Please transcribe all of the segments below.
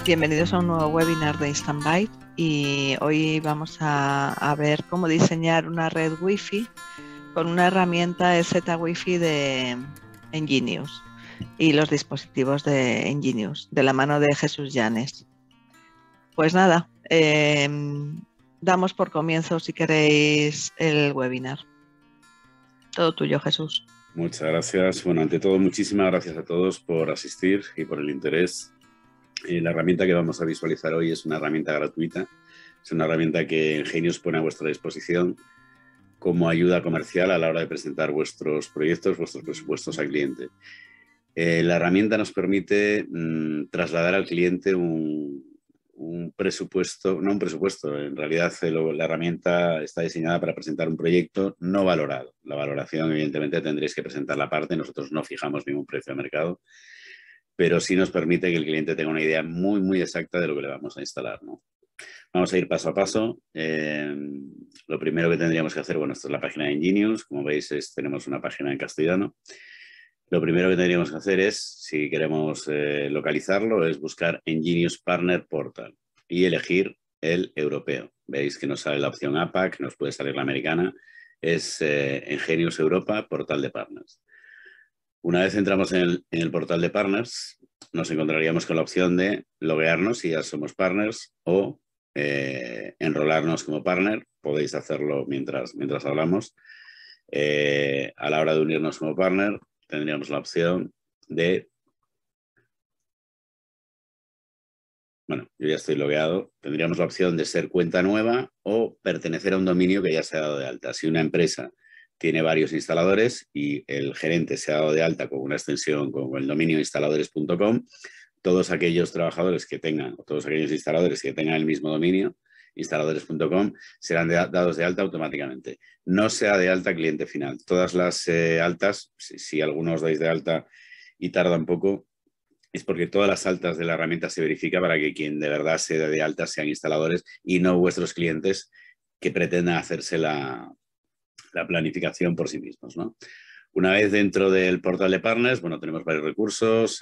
Bienvenidos a un nuevo webinar de Instant Byte y hoy vamos a ver cómo diseñar una red Wi-Fi con una herramienta Z Wi-Fi de Enginius y los dispositivos de Enginius de la mano de Jesús Llanes. Pues nada, damos por comienzo si queréis el webinar. Todo tuyo, Jesús. Muchas gracias. Bueno, ante todo, muchísimas gracias a todos por asistir y por el interés. La herramienta que vamos a visualizar hoy es una herramienta gratuita. Es una herramienta que Enginius pone a vuestra disposición como ayuda comercial a la hora de presentar vuestros proyectos, vuestros presupuestos al cliente. La herramienta nos permite trasladar al cliente un presupuesto, no un presupuesto, en realidad la herramienta está diseñada para presentar un proyecto no valorado. La valoración, evidentemente, tendréis que presentarla aparte, nosotros no fijamos ningún precio de mercado, pero sí nos permite que el cliente tenga una idea muy exacta de lo que le vamos a instalar, ¿no? Vamos a ir paso a paso. Lo primero que tendríamos que hacer, bueno, esta es la página de Enginius, como veis tenemos una página en castellano. Lo primero que tendríamos que hacer es, si queremos localizarlo, es buscar Enginius Partner Portal y elegir el europeo. Veis que nos sale la opción APAC, nos puede salir la americana, es Enginius Europa, portal de partners. Una vez entramos en el portal de partners, nos encontraríamos con la opción de loguearnos si ya somos partners o enrolarnos como partner. Podéis hacerlo mientras hablamos. A la hora de unirnos como partner, tendríamos la opción de... Bueno, yo ya estoy logueado. Tendríamos la opción de ser cuenta nueva o pertenecer a un dominio que ya se ha dado de alta. Si una empresa tiene varios instaladores y el gerente se ha dado de alta con una extensión con el dominio instaladores.com, todos aquellos trabajadores que tengan, o todos aquellos instaladores que tengan el mismo dominio, instaladores.com, serán dados de alta automáticamente. No se da de alta cliente final. Todas las altas, si algunos dais de alta y tarda un poco, es porque todas las altas de la herramienta se verifica para que quien de verdad se dé de alta sean instaladores y no vuestros clientes que pretendan hacerse la planificación por sí mismos, ¿no? Una vez dentro del portal de partners, bueno, tenemos varios recursos,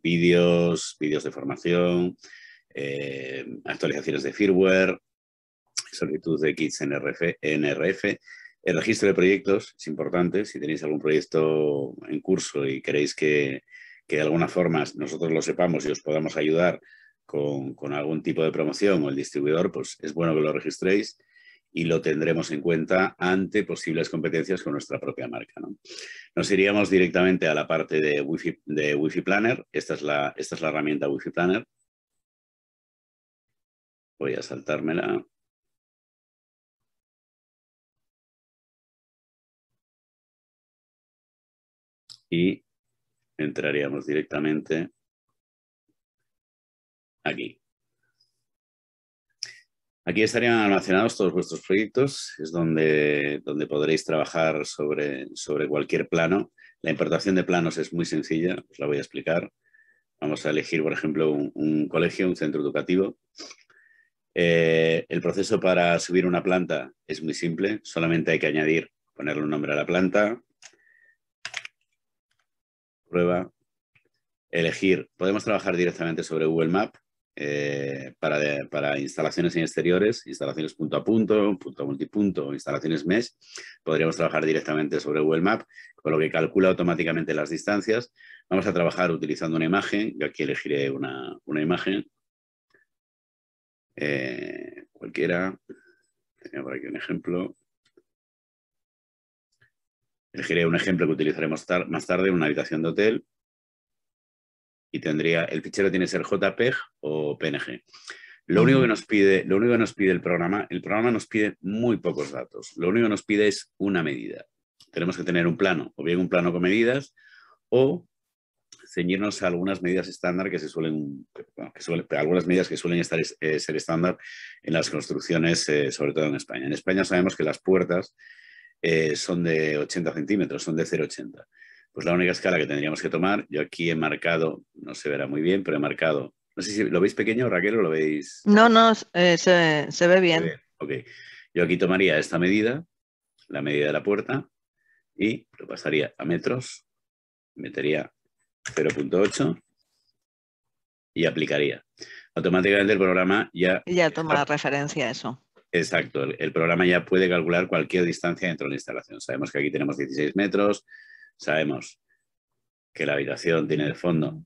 vídeos de formación, actualizaciones de firmware, solicitud de kits NRF, el registro de proyectos es importante. Si tenéis algún proyecto en curso y queréis que de alguna forma nosotros lo sepamos y os podamos ayudar con algún tipo de promoción o el distribuidor, pues es bueno que lo registréis y lo tendremos en cuenta ante posibles competencias con nuestra propia marca, ¿no? Nos iríamos directamente a la parte de Wi-Fi Planner. Esta es la herramienta Wi-Fi Planner. Voy a saltármela. Y entraríamos directamente aquí. Aquí estarían almacenados todos vuestros proyectos, es donde podréis trabajar sobre cualquier plano. La importación de planos es muy sencilla, os la voy a explicar. Vamos a elegir, por ejemplo, un colegio, un centro educativo. El proceso para subir una planta es muy simple, solamente hay que ponerle un nombre a la planta, prueba, elegir. Podemos trabajar directamente sobre Google Maps. Para instalaciones en exteriores, instalaciones punto a punto multipunto, instalaciones mesh, podríamos trabajar directamente sobre Google Maps, con lo que calcula automáticamente las distancias. Vamos a trabajar utilizando una imagen. Yo aquí elegiré una imagen cualquiera. Tenía por aquí un ejemplo. Elegiré un ejemplo que utilizaremos más tarde, una habitación de hotel. Y tendría, el fichero tiene que ser JPEG o PNG. Lo único que nos pide el programa nos pide muy pocos datos. Lo único que nos pide es una medida. Tenemos que tener un plano, o bien un plano con medidas, o ceñirnos a algunas medidas estándar algunas medidas que suelen ser estándar en las construcciones, sobre todo en España. En España sabemos que las puertas son de 80 centímetros, son de 0,80. Pues la única escala que tendríamos que tomar, yo aquí he marcado, no se verá muy bien, pero he marcado, no sé si lo veis pequeño, Raquel, o lo veis... No, se ve bien. Ok, yo aquí tomaría esta medida, la medida de la puerta, y lo pasaría a metros, metería 0,8 y aplicaría. Automáticamente el programa ya... Y ya toma referencia a eso. Exacto, el programa ya puede calcular cualquier distancia dentro de la instalación. Sabemos que aquí tenemos 16 metros, sabemos que la habitación tiene de fondo...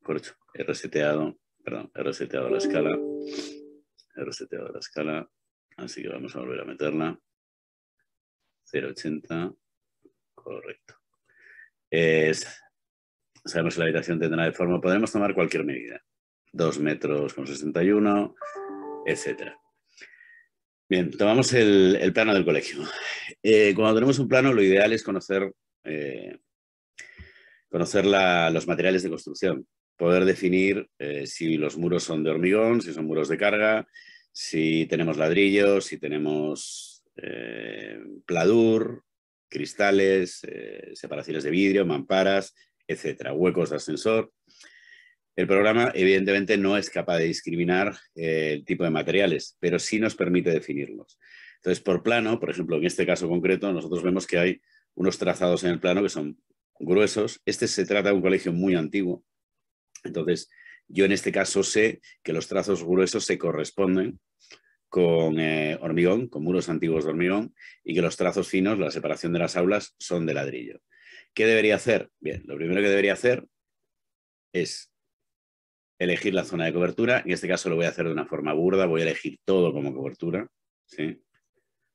corcho, he reseteado la escala. He reseteado la escala, así que vamos a volver a meterla. 0,80, correcto. Sabemos que la habitación tendrá de forma, podremos tomar cualquier medida. 2 metros con 61, etcétera. Bien, tomamos el plano del colegio. Cuando tenemos un plano, lo ideal es conocer los materiales de construcción, poder definir si los muros son de hormigón, si son muros de carga, si tenemos ladrillos, si tenemos pladur, cristales, separaciones de vidrio, mamparas, etcétera, huecos de ascensor. El programa, evidentemente, no es capaz de discriminar el tipo de materiales, pero sí nos permite definirlos. Entonces, por plano, por ejemplo, en este caso concreto, nosotros vemos que hay unos trazados en el plano que son gruesos. Este se trata de un colegio muy antiguo. Entonces, yo en este caso sé que los trazos gruesos se corresponden con hormigón, con muros antiguos de hormigón, y que los trazos finos, la separación de las aulas, son de ladrillo. ¿Qué debería hacer? Bien, lo primero que debería hacer es elegir la zona de cobertura. En este caso lo voy a hacer de una forma burda, voy a elegir todo como cobertura, ¿sí?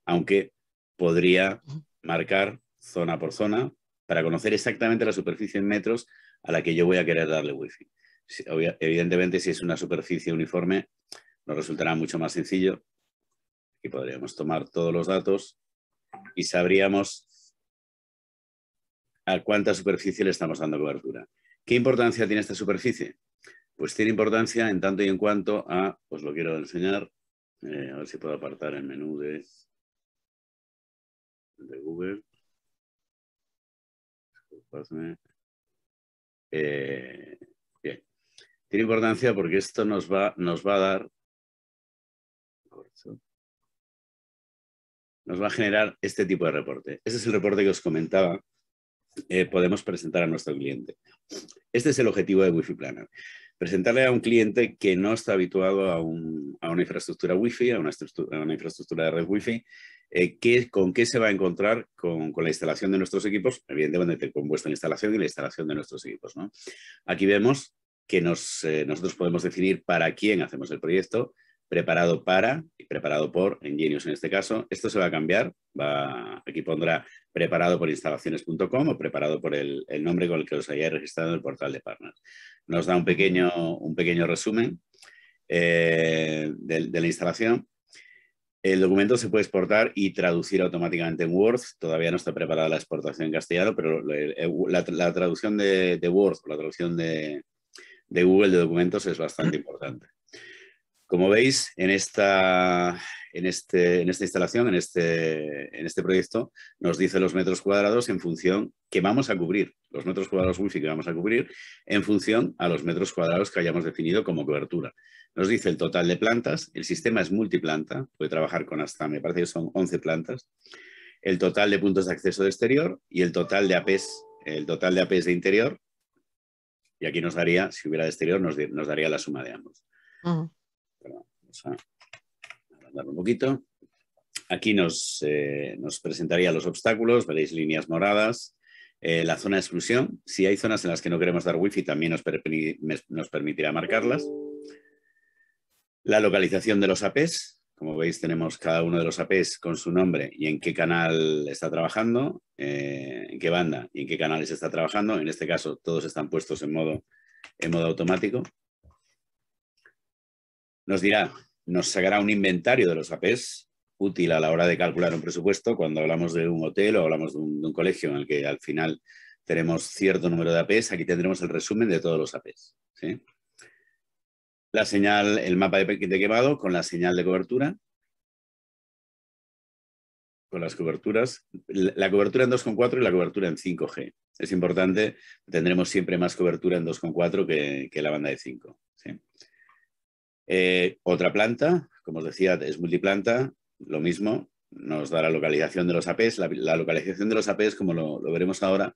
Aunque podría marcar zona por zona para conocer exactamente la superficie en metros a la que yo voy a querer darle wifi. Evidentemente, si es una superficie uniforme, nos resultará mucho más sencillo. Aquí podríamos tomar todos los datos y sabríamos a cuánta superficie le estamos dando cobertura. ¿Qué importancia tiene esta superficie? Pues tiene importancia en tanto y en cuanto a, os lo quiero enseñar, a ver si puedo apartar el menú de Google. Bien. Tiene importancia porque esto nos va a dar, nos va a generar este tipo de reporte. Ese es el reporte que os comentaba. Podemos presentar a nuestro cliente. Este es el objetivo de Wi-Fi Planner. Presentarle a un cliente que no está habituado a una infraestructura Wi-Fi, a una infraestructura de red Wi-Fi, con qué se va a encontrar con la instalación de nuestros equipos, evidentemente con vuestra instalación y la instalación de nuestros equipos, ¿no? Aquí vemos que nosotros podemos definir para quién hacemos el proyecto, preparado para y preparado por Enginius en este caso. Esto se va a cambiar, aquí pondrá preparado por instalaciones.com o preparado por el nombre con el que os hayáis registrado en el portal de partners. Nos da un pequeño resumen de la instalación. El documento se puede exportar y traducir automáticamente en Word. Todavía no está preparada la exportación en castellano, pero la traducción de Word o la traducción de Google de documentos es bastante importante. Como veis, en esta instalación, en este proyecto, nos dice los metros cuadrados en función que vamos a cubrir, los metros cuadrados Wi-Fi que vamos a cubrir, en función a los metros cuadrados que hayamos definido como cobertura. Nos dice el total de plantas, el sistema es multiplanta, puede trabajar con hasta, me parece que son 11 plantas, el total de puntos de acceso de exterior y el total de APs de interior, y aquí nos daría, si hubiera de exterior, nos daría la suma de ambos. Vamos a agrandarlo un poquito. Aquí nos presentaría los obstáculos, veréis líneas moradas, la zona de exclusión. Si hay zonas en las que no queremos dar wifi, también nos permitirá marcarlas. La localización de los APs. Como veis, tenemos cada uno de los APs con su nombre y en qué canal está trabajando, en qué banda y en qué canales está trabajando. En este caso, todos están puestos en modo automático. Nos sacará un inventario de los APs, útil a la hora de calcular un presupuesto cuando hablamos de un hotel o hablamos de un colegio en el que al final tenemos cierto número de APs. Aquí tendremos el resumen de todos los APs, ¿sí? La señal, el mapa de quemado con la señal de cobertura, con las coberturas, la cobertura en 2,4 y la cobertura en 5G. Es importante, tendremos siempre más cobertura en 2,4 que la banda de 5, ¿sí? Otra planta, como os decía, es multiplanta, lo mismo, nos da la localización de los APs. La localización de los APs, como lo veremos ahora,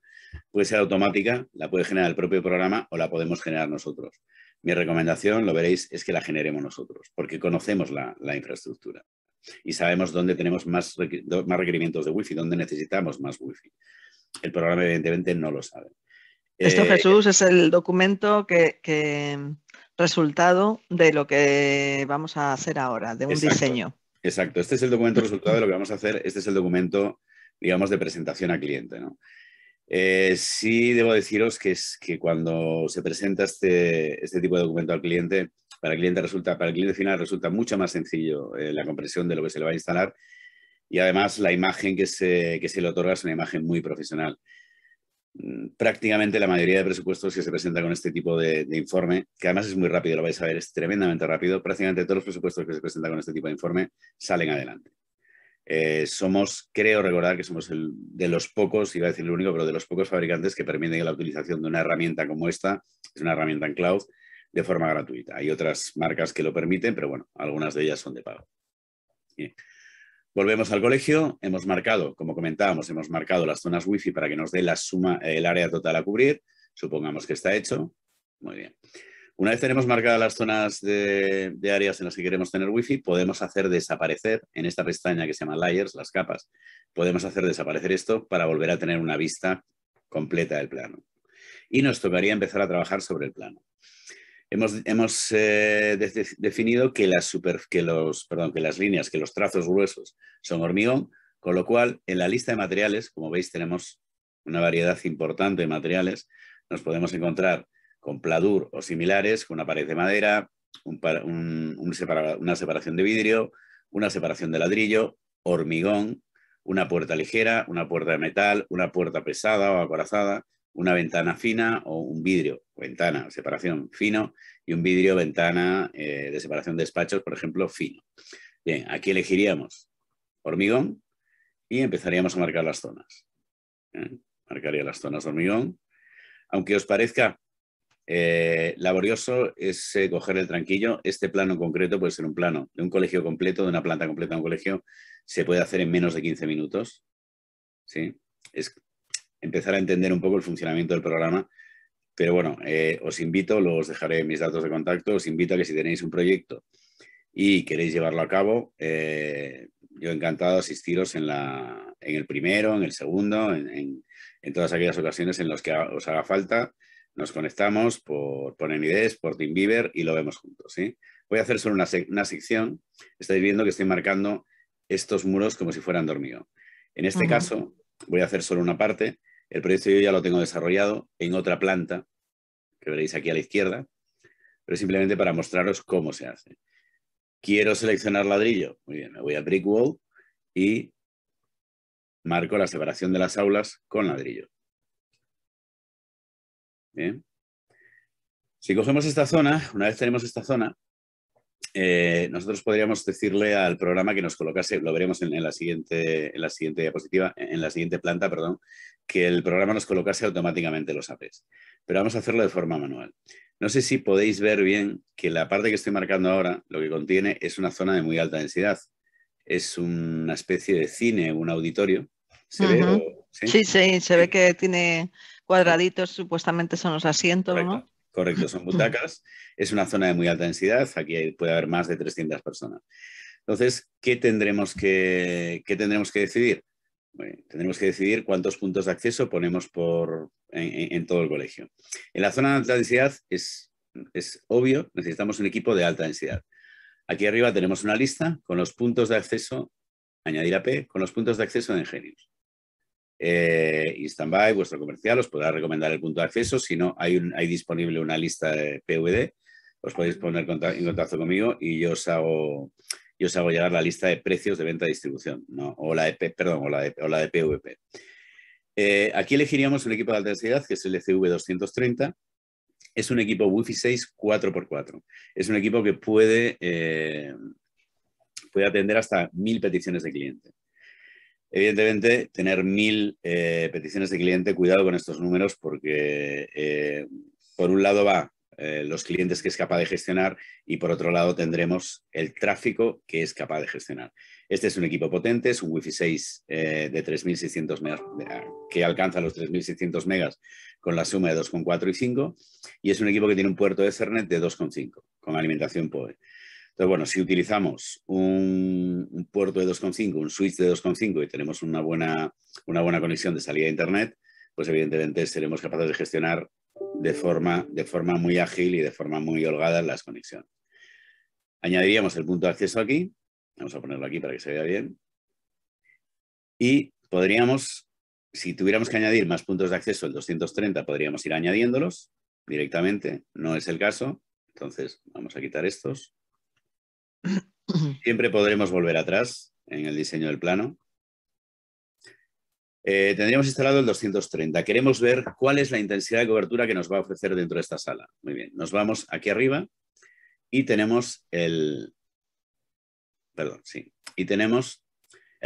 puede ser automática, la puede generar el propio programa o la podemos generar nosotros. Mi recomendación, lo veréis, es que la generemos nosotros, porque conocemos la infraestructura y sabemos dónde tenemos más requerimientos de Wi-Fi, dónde necesitamos más Wi-Fi. El programa, evidentemente, no lo sabe. Esto, Jesús, es el documento resultado de lo que vamos a hacer ahora, de un diseño. Exacto. Este es el documento resultado de lo que vamos a hacer. Este es el documento, digamos, de presentación al cliente, ¿no? Sí debo deciros que cuando se presenta este tipo de documento al cliente, para el cliente final resulta mucho más sencillo la comprensión de lo que se le va a instalar y además la imagen que se le otorga es una imagen muy profesional. Prácticamente la mayoría de presupuestos que se presentan con este tipo de informe, que además es muy rápido, lo vais a ver, es tremendamente rápido, prácticamente todos los presupuestos que se presentan con este tipo de informe salen adelante. Creo recordar que somos de los pocos, iba a decir el único, pero de los pocos fabricantes que permiten la utilización de una herramienta como esta, es una herramienta en cloud, de forma gratuita. Hay otras marcas que lo permiten, pero bueno, algunas de ellas son de pago. Bien. Volvemos al colegio, hemos marcado, como comentábamos, hemos marcado las zonas Wi-Fi para que nos dé la suma, el área total a cubrir. Supongamos que está hecho. Muy bien. Una vez tenemos marcadas las zonas de áreas en las que queremos tener Wi-Fi, podemos hacer desaparecer en esta pestaña que se llama Layers, las capas, podemos hacer desaparecer esto para volver a tener una vista completa del plano. Y nos tocaría empezar a trabajar sobre el plano. Hemos definido que las líneas, que los trazos gruesos son hormigón, con lo cual en la lista de materiales, como veis, tenemos una variedad importante de materiales. Nos podemos encontrar con pladur o similares, con una pared de madera, una separación de vidrio, una separación de ladrillo, hormigón, una puerta ligera, una puerta de metal, una puerta pesada o acorazada, una ventana fina o un vidrio, ventana, separación fino, y un vidrio, ventana de separación de despachos, por ejemplo, fino. Bien, aquí elegiríamos hormigón y empezaríamos a marcar las zonas. Marcaría las zonas de hormigón. Aunque os parezca laborioso, es coger el tranquillo. Este plano en concreto puede ser un plano de un colegio completo, de una planta completa de un colegio, se puede hacer en menos de 15 minutos. ¿Sí? Es empezar a entender un poco el funcionamiento del programa. Pero bueno, os invito, luego os dejaré mis datos de contacto, os invito a que si tenéis un proyecto y queréis llevarlo a cabo, yo encantado de asistiros en el primero, en el segundo, en todas aquellas ocasiones en las que os haga falta. Nos conectamos por NIDES, por TeamViewer y lo vemos juntos, ¿sí? Voy a hacer solo una sección. Estáis viendo que estoy marcando estos muros como si fueran de hormigón. En este caso, voy a hacer solo una parte. El proyecto yo ya lo tengo desarrollado en otra planta, que veréis aquí a la izquierda, pero simplemente para mostraros cómo se hace. Quiero seleccionar ladrillo. Muy bien, me voy a Brick Wall y marco la separación de las aulas con ladrillo. Bien. Si cogemos esta zona, una vez tenemos esta zona, nosotros podríamos decirle al programa que nos colocase, lo veremos en la siguiente diapositiva, en la siguiente planta, perdón, que el programa nos colocase automáticamente los APs. Pero vamos a hacerlo de forma manual. No sé si podéis ver bien que la parte que estoy marcando ahora, lo que contiene es una zona de muy alta densidad. Es una especie de cine, un auditorio. ¿Se ve? ¿Sí? Sí, se ve que tiene cuadraditos, supuestamente son los asientos, correcto, ¿no? Correcto, son butacas. Es una zona de muy alta densidad. Aquí puede haber más de 300 personas. Entonces, ¿qué tendremos que decidir? Bueno, tendremos que decidir cuántos puntos de acceso ponemos en todo el colegio. En la zona de alta densidad es obvio, necesitamos un equipo de alta densidad. Aquí arriba tenemos una lista con los puntos de acceso, añadir AP, con los puntos de acceso de Engenius. Y Standby, vuestro comercial, os podrá recomendar el punto de acceso. Si no, hay disponible una lista de PVD. Os podéis poner en contacto conmigo y yo os hago llegar la lista de precios de venta y distribución, ¿no? o la de PVP. Aquí elegiríamos un equipo de alta densidad, que es el ECV230. Es un equipo Wi-Fi 6 4x4. Es un equipo que puede atender hasta 1000 peticiones de cliente. Evidentemente, tener 1000 peticiones de cliente, cuidado con estos números porque, por un lado va los clientes que es capaz de gestionar y por otro lado tendremos el tráfico que es capaz de gestionar. Este es un equipo potente, es un Wi-Fi 6 de 3.600 megas, que alcanza los 3.600 megas con la suma de 2,4 y 5, y es un equipo que tiene un puerto de Ethernet de 2,5 con alimentación PoE. Entonces, bueno, si utilizamos un puerto de 2,5, un switch de 2,5 y tenemos una buena conexión de salida a Internet, pues evidentemente seremos capaces de gestionar de forma muy ágil y de forma muy holgada las conexiones. Añadiríamos el punto de acceso aquí. Vamos a ponerlo aquí para que se vea bien. Y podríamos, si tuviéramos que añadir más puntos de acceso, el 230, podríamos ir añadiéndolos directamente. No es el caso. Entonces, vamos a quitar estos. Siempre podremos volver atrás en el diseño del plano. Tendríamos instalado el 230. Queremos ver cuál es la intensidad de cobertura que nos va a ofrecer dentro de esta sala. Muy bien, nos vamos aquí arriba y tenemos el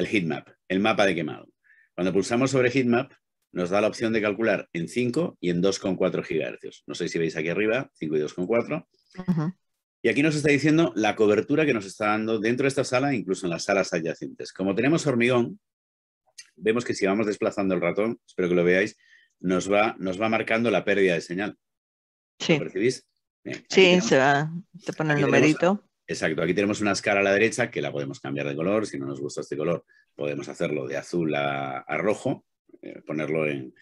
heatmap, el mapa de quemado. Cuando pulsamos sobre heatmap, nos da la opción de calcular en 5 y en 2,4 GHz. No sé si veis aquí arriba, 5 y 2,4. Y aquí nos está diciendo la cobertura que nos está dando dentro de esta sala, incluso en las salas adyacentes. Como tenemos hormigón, vemos que si vamos desplazando el ratón, espero que lo veáis, nos va marcando la pérdida de señal. Sí. ¿Lo percibís? Bien, sí, te pone el numerito. Exacto, aquí tenemos una escala a la derecha que la podemos cambiar de color. Si no nos gusta este color, podemos hacerlo de azul a rojo, ponerlo en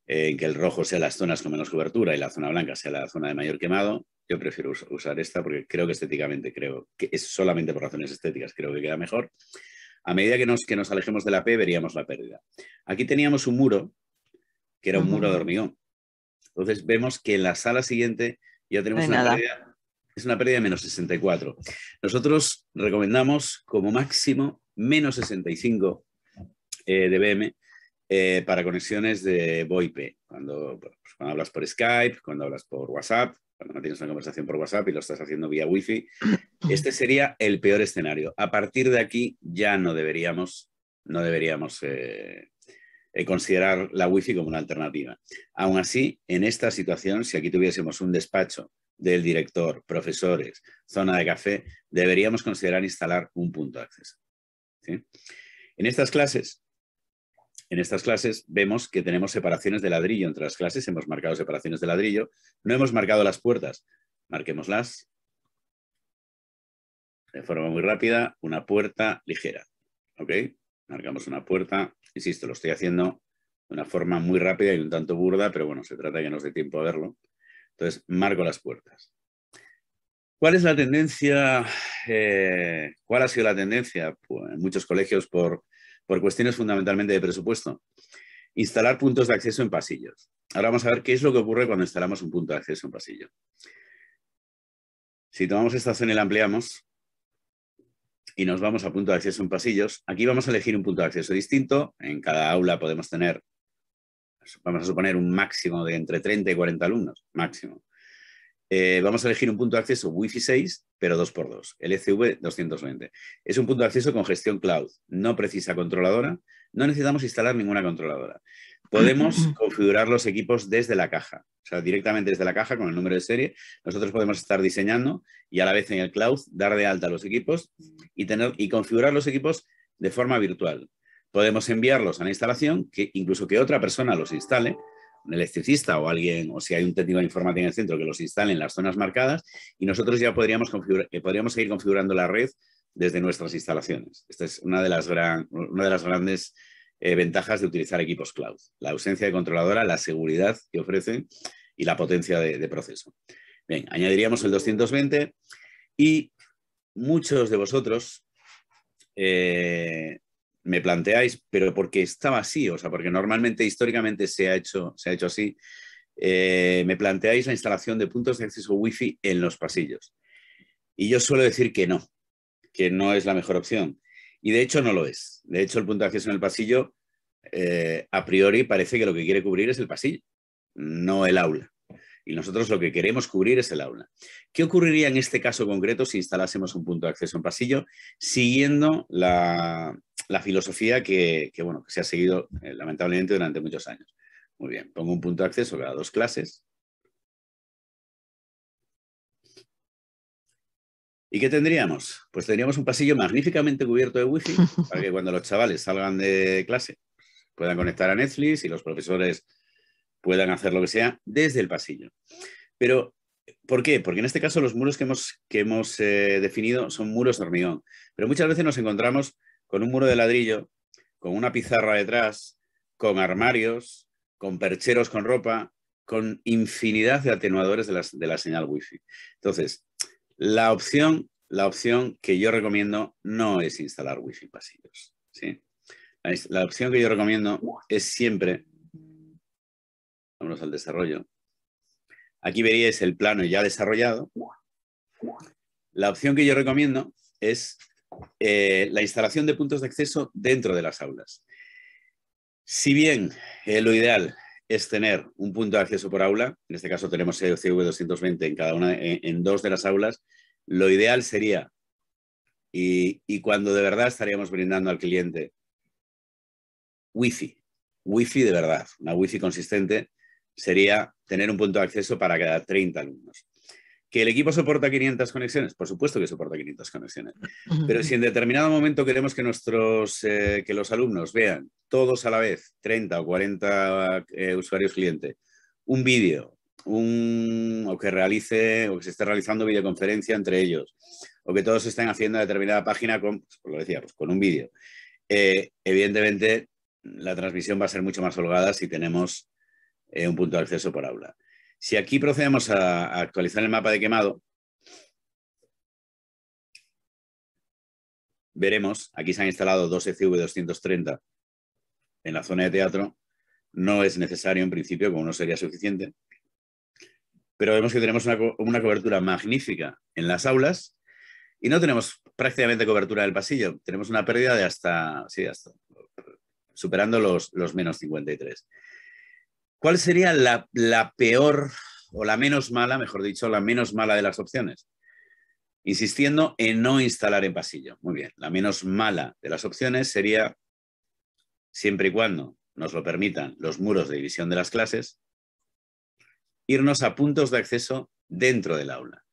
que el rojo sea las zonas con menos cobertura y la zona blanca sea la zona de mayor quemado. Yo prefiero usar esta porque creo que estéticamente, creo que es solamente por razones estéticas, creo que queda mejor. A medida que nos alejemos de la P, veríamos la pérdida. Aquí teníamos un muro, que era un muro de hormigón. Entonces vemos que en la sala siguiente ya tenemos una pérdida, es una pérdida de menos 64. Nosotros recomendamos como máximo menos 65 dBm para conexiones de VoIP. Cuando hablas por Skype, cuando hablas por WhatsApp, cuando mantienes una conversación por WhatsApp y lo estás haciendo vía Wi-Fi. Este sería el peor escenario. A partir de aquí ya no deberíamos considerar la Wi-Fi como una alternativa. Aún así, en esta situación, si aquí tuviésemos un despacho del director, profesores, zona de café, deberíamos considerar instalar un punto de acceso. ¿Sí? En estas clases vemos que tenemos separaciones de ladrillo entre las clases, hemos marcado separaciones de ladrillo, no hemos marcado las puertas, marquémoslas de forma muy rápida, una puerta ligera, ¿ok? Marcamos una puerta, insisto, lo estoy haciendo de una forma muy rápida y un tanto burda, pero bueno, se trata de que nos dé tiempo a verlo. Entonces, marco las puertas. ¿Cuál es la tendencia? ¿Cuál ha sido la tendencia? Pues en muchos colegios por cuestiones fundamentalmente de presupuesto. Instalar puntos de acceso en pasillos. Ahora vamos a ver qué es lo que ocurre cuando instalamos un punto de acceso en pasillo. Si tomamos esta zona y la ampliamos y nos vamos a punto de acceso en pasillos, aquí vamos a elegir un punto de acceso distinto. En cada aula podemos tener, vamos a suponer, un máximo de entre 30 y 40 alumnos, máximo. Vamos a elegir un punto de acceso Wi-Fi 6, pero 2x2, LCV 220. Es un punto de acceso con gestión cloud, no precisa controladora, no necesitamos instalar ninguna controladora. Podemos configurar los equipos desde la caja, o sea, directamente desde la caja con el número de serie. Nosotros podemos estar diseñando y a la vez en el cloud dar de alta los equipos y configurar los equipos de forma virtual. Podemos enviarlos a la instalación, incluso que otra persona los instale, un electricista o alguien, o si hay un técnico de informática en el centro, que los instale en las zonas marcadas y nosotros ya podríamos seguir configurando la red desde nuestras instalaciones. Esta es una de las grandes ventajas de utilizar equipos cloud. La ausencia de controladora, la seguridad que ofrecen y la potencia de proceso. Bien, añadiríamos el 220 y muchos de vosotros me planteáis, pero porque estaba así, o sea, porque normalmente históricamente se ha hecho así, me planteáis la instalación de puntos de acceso Wi-Fi en los pasillos. Y yo suelo decir que no es la mejor opción. Y de hecho no lo es. De hecho, el punto de acceso en el pasillo, a priori, parece que lo que quiere cubrir es el pasillo, no el aula. Y nosotros lo que queremos cubrir es el aula. ¿Qué ocurriría en este caso concreto si instalásemos un punto de acceso en pasillo siguiendo la filosofía que se ha seguido lamentablemente durante muchos años? Muy bien, pongo un punto de acceso cada 2 clases. ¿Y qué tendríamos? Pues tendríamos un pasillo magníficamente cubierto de wifi para que cuando los chavales salgan de clase puedan conectar a Netflix y los profesores puedan hacer lo que sea desde el pasillo. Pero, ¿por qué? Porque en este caso los muros que hemos definido son muros de hormigón. Pero muchas veces nos encontramos con un muro de ladrillo, con una pizarra detrás, con armarios, con percheros con ropa, con infinidad de atenuadores de la señal wifi. Entonces, la opción que yo recomiendo no es instalar wifi en pasillos, ¿sí? La opción que yo recomiendo es siempre, vámonos al desarrollo, aquí veríais el plano ya desarrollado. La opción que yo recomiendo es la instalación de puntos de acceso dentro de las aulas. Si bien lo ideal es tener un punto de acceso por aula, en este caso tenemos CV220 en cada una, en 2 de las aulas, lo ideal sería, y cuando de verdad estaríamos brindando al cliente wifi de verdad, una wifi consistente, sería tener un punto de acceso para cada 30 alumnos. ¿Que el equipo soporta 500 conexiones? Por supuesto que soporta 500 conexiones. Pero si en determinado momento queremos que que los alumnos vean todos a la vez, 30 o 40 usuarios cliente, un vídeo, o que se esté realizando videoconferencia entre ellos, o que todos estén haciendo determinada página con, pues lo decía, pues con un vídeo, evidentemente la transmisión va a ser mucho más holgada si tenemos un punto de acceso por aula. Si aquí procedemos a actualizar el mapa de quemado, veremos, aquí se han instalado 2 ECV230 en la zona de teatro. No es necesario en principio, como no sería suficiente. Pero vemos que tenemos una cobertura magnífica en las aulas y no tenemos prácticamente cobertura del pasillo. Tenemos una pérdida de hasta superando los menos 53. ¿Cuál sería la peor o la menos mala, mejor dicho, la menos mala de las opciones? Insistiendo en no instalar en pasillo. Muy bien, la menos mala de las opciones sería, siempre y cuando nos lo permitan los muros de división de las clases, irnos a puntos de acceso dentro del aula.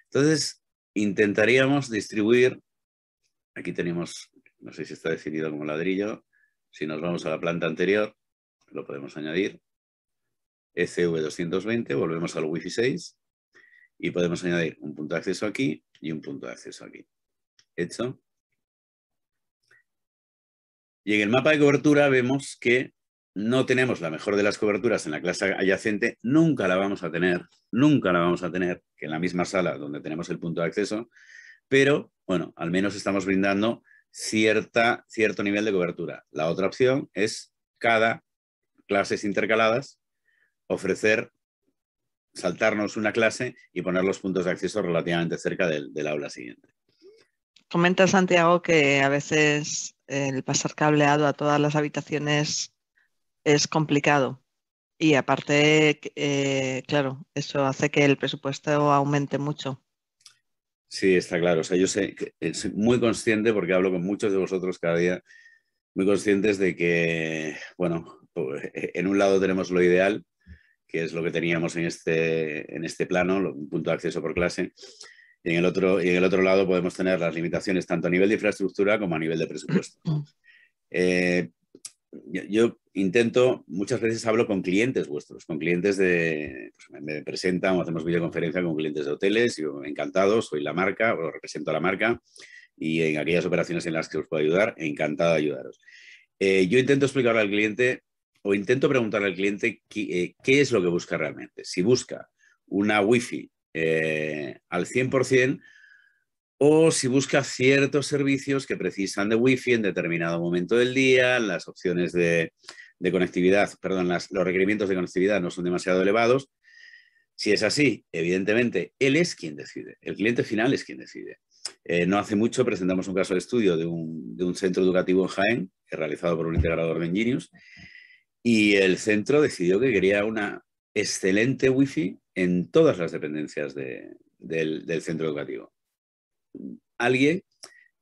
Entonces, intentaríamos distribuir, aquí tenemos, no sé si está definido como ladrillo, si nos vamos a la planta anterior, lo podemos añadir, ECV220, volvemos al Wi-Fi 6 y podemos añadir un punto de acceso aquí y un punto de acceso aquí. Hecho. Y en el mapa de cobertura vemos que no tenemos la mejor de las coberturas en la clase adyacente, nunca la vamos a tener, que en la misma sala donde tenemos el punto de acceso, pero, bueno, al menos estamos brindando cierto nivel de cobertura. La otra opción es cada clases intercaladas ofrecer, saltarnos una clase y poner los puntos de acceso relativamente cerca del aula siguiente. Comenta Santiago que a veces el pasar cableado a todas las habitaciones es complicado y aparte, claro, eso hace que el presupuesto aumente mucho. Sí, está claro. O sea, yo soy muy consciente, porque hablo con muchos de vosotros cada día, muy conscientes de que, bueno, en un lado tenemos lo ideal, que es lo que teníamos en este plano, un punto de acceso por clase, y en el otro lado podemos tener las limitaciones tanto a nivel de infraestructura como a nivel de presupuesto. Yo intento, muchas veces hablo con clientes vuestros, con clientes pues me presentan o hacemos videoconferencia con clientes de hoteles, yo encantado, soy la marca, o represento a la marca, y en aquellas operaciones en las que os puedo ayudar, encantado de ayudaros. Yo intento explicarle al cliente o intento preguntarle al cliente qué es lo que busca realmente. Si busca una wifi al 100%, o si busca ciertos servicios que precisan de wifi en determinado momento del día, las opciones de conectividad, perdón, los requerimientos de conectividad no son demasiado elevados. Si es así, evidentemente, él es quien decide, el cliente final es quien decide. No hace mucho presentamos un caso de estudio de un centro educativo en Jaén, realizado por un integrador de Enginius, y el centro decidió que quería una excelente wifi en todas las dependencias del centro educativo. Alguien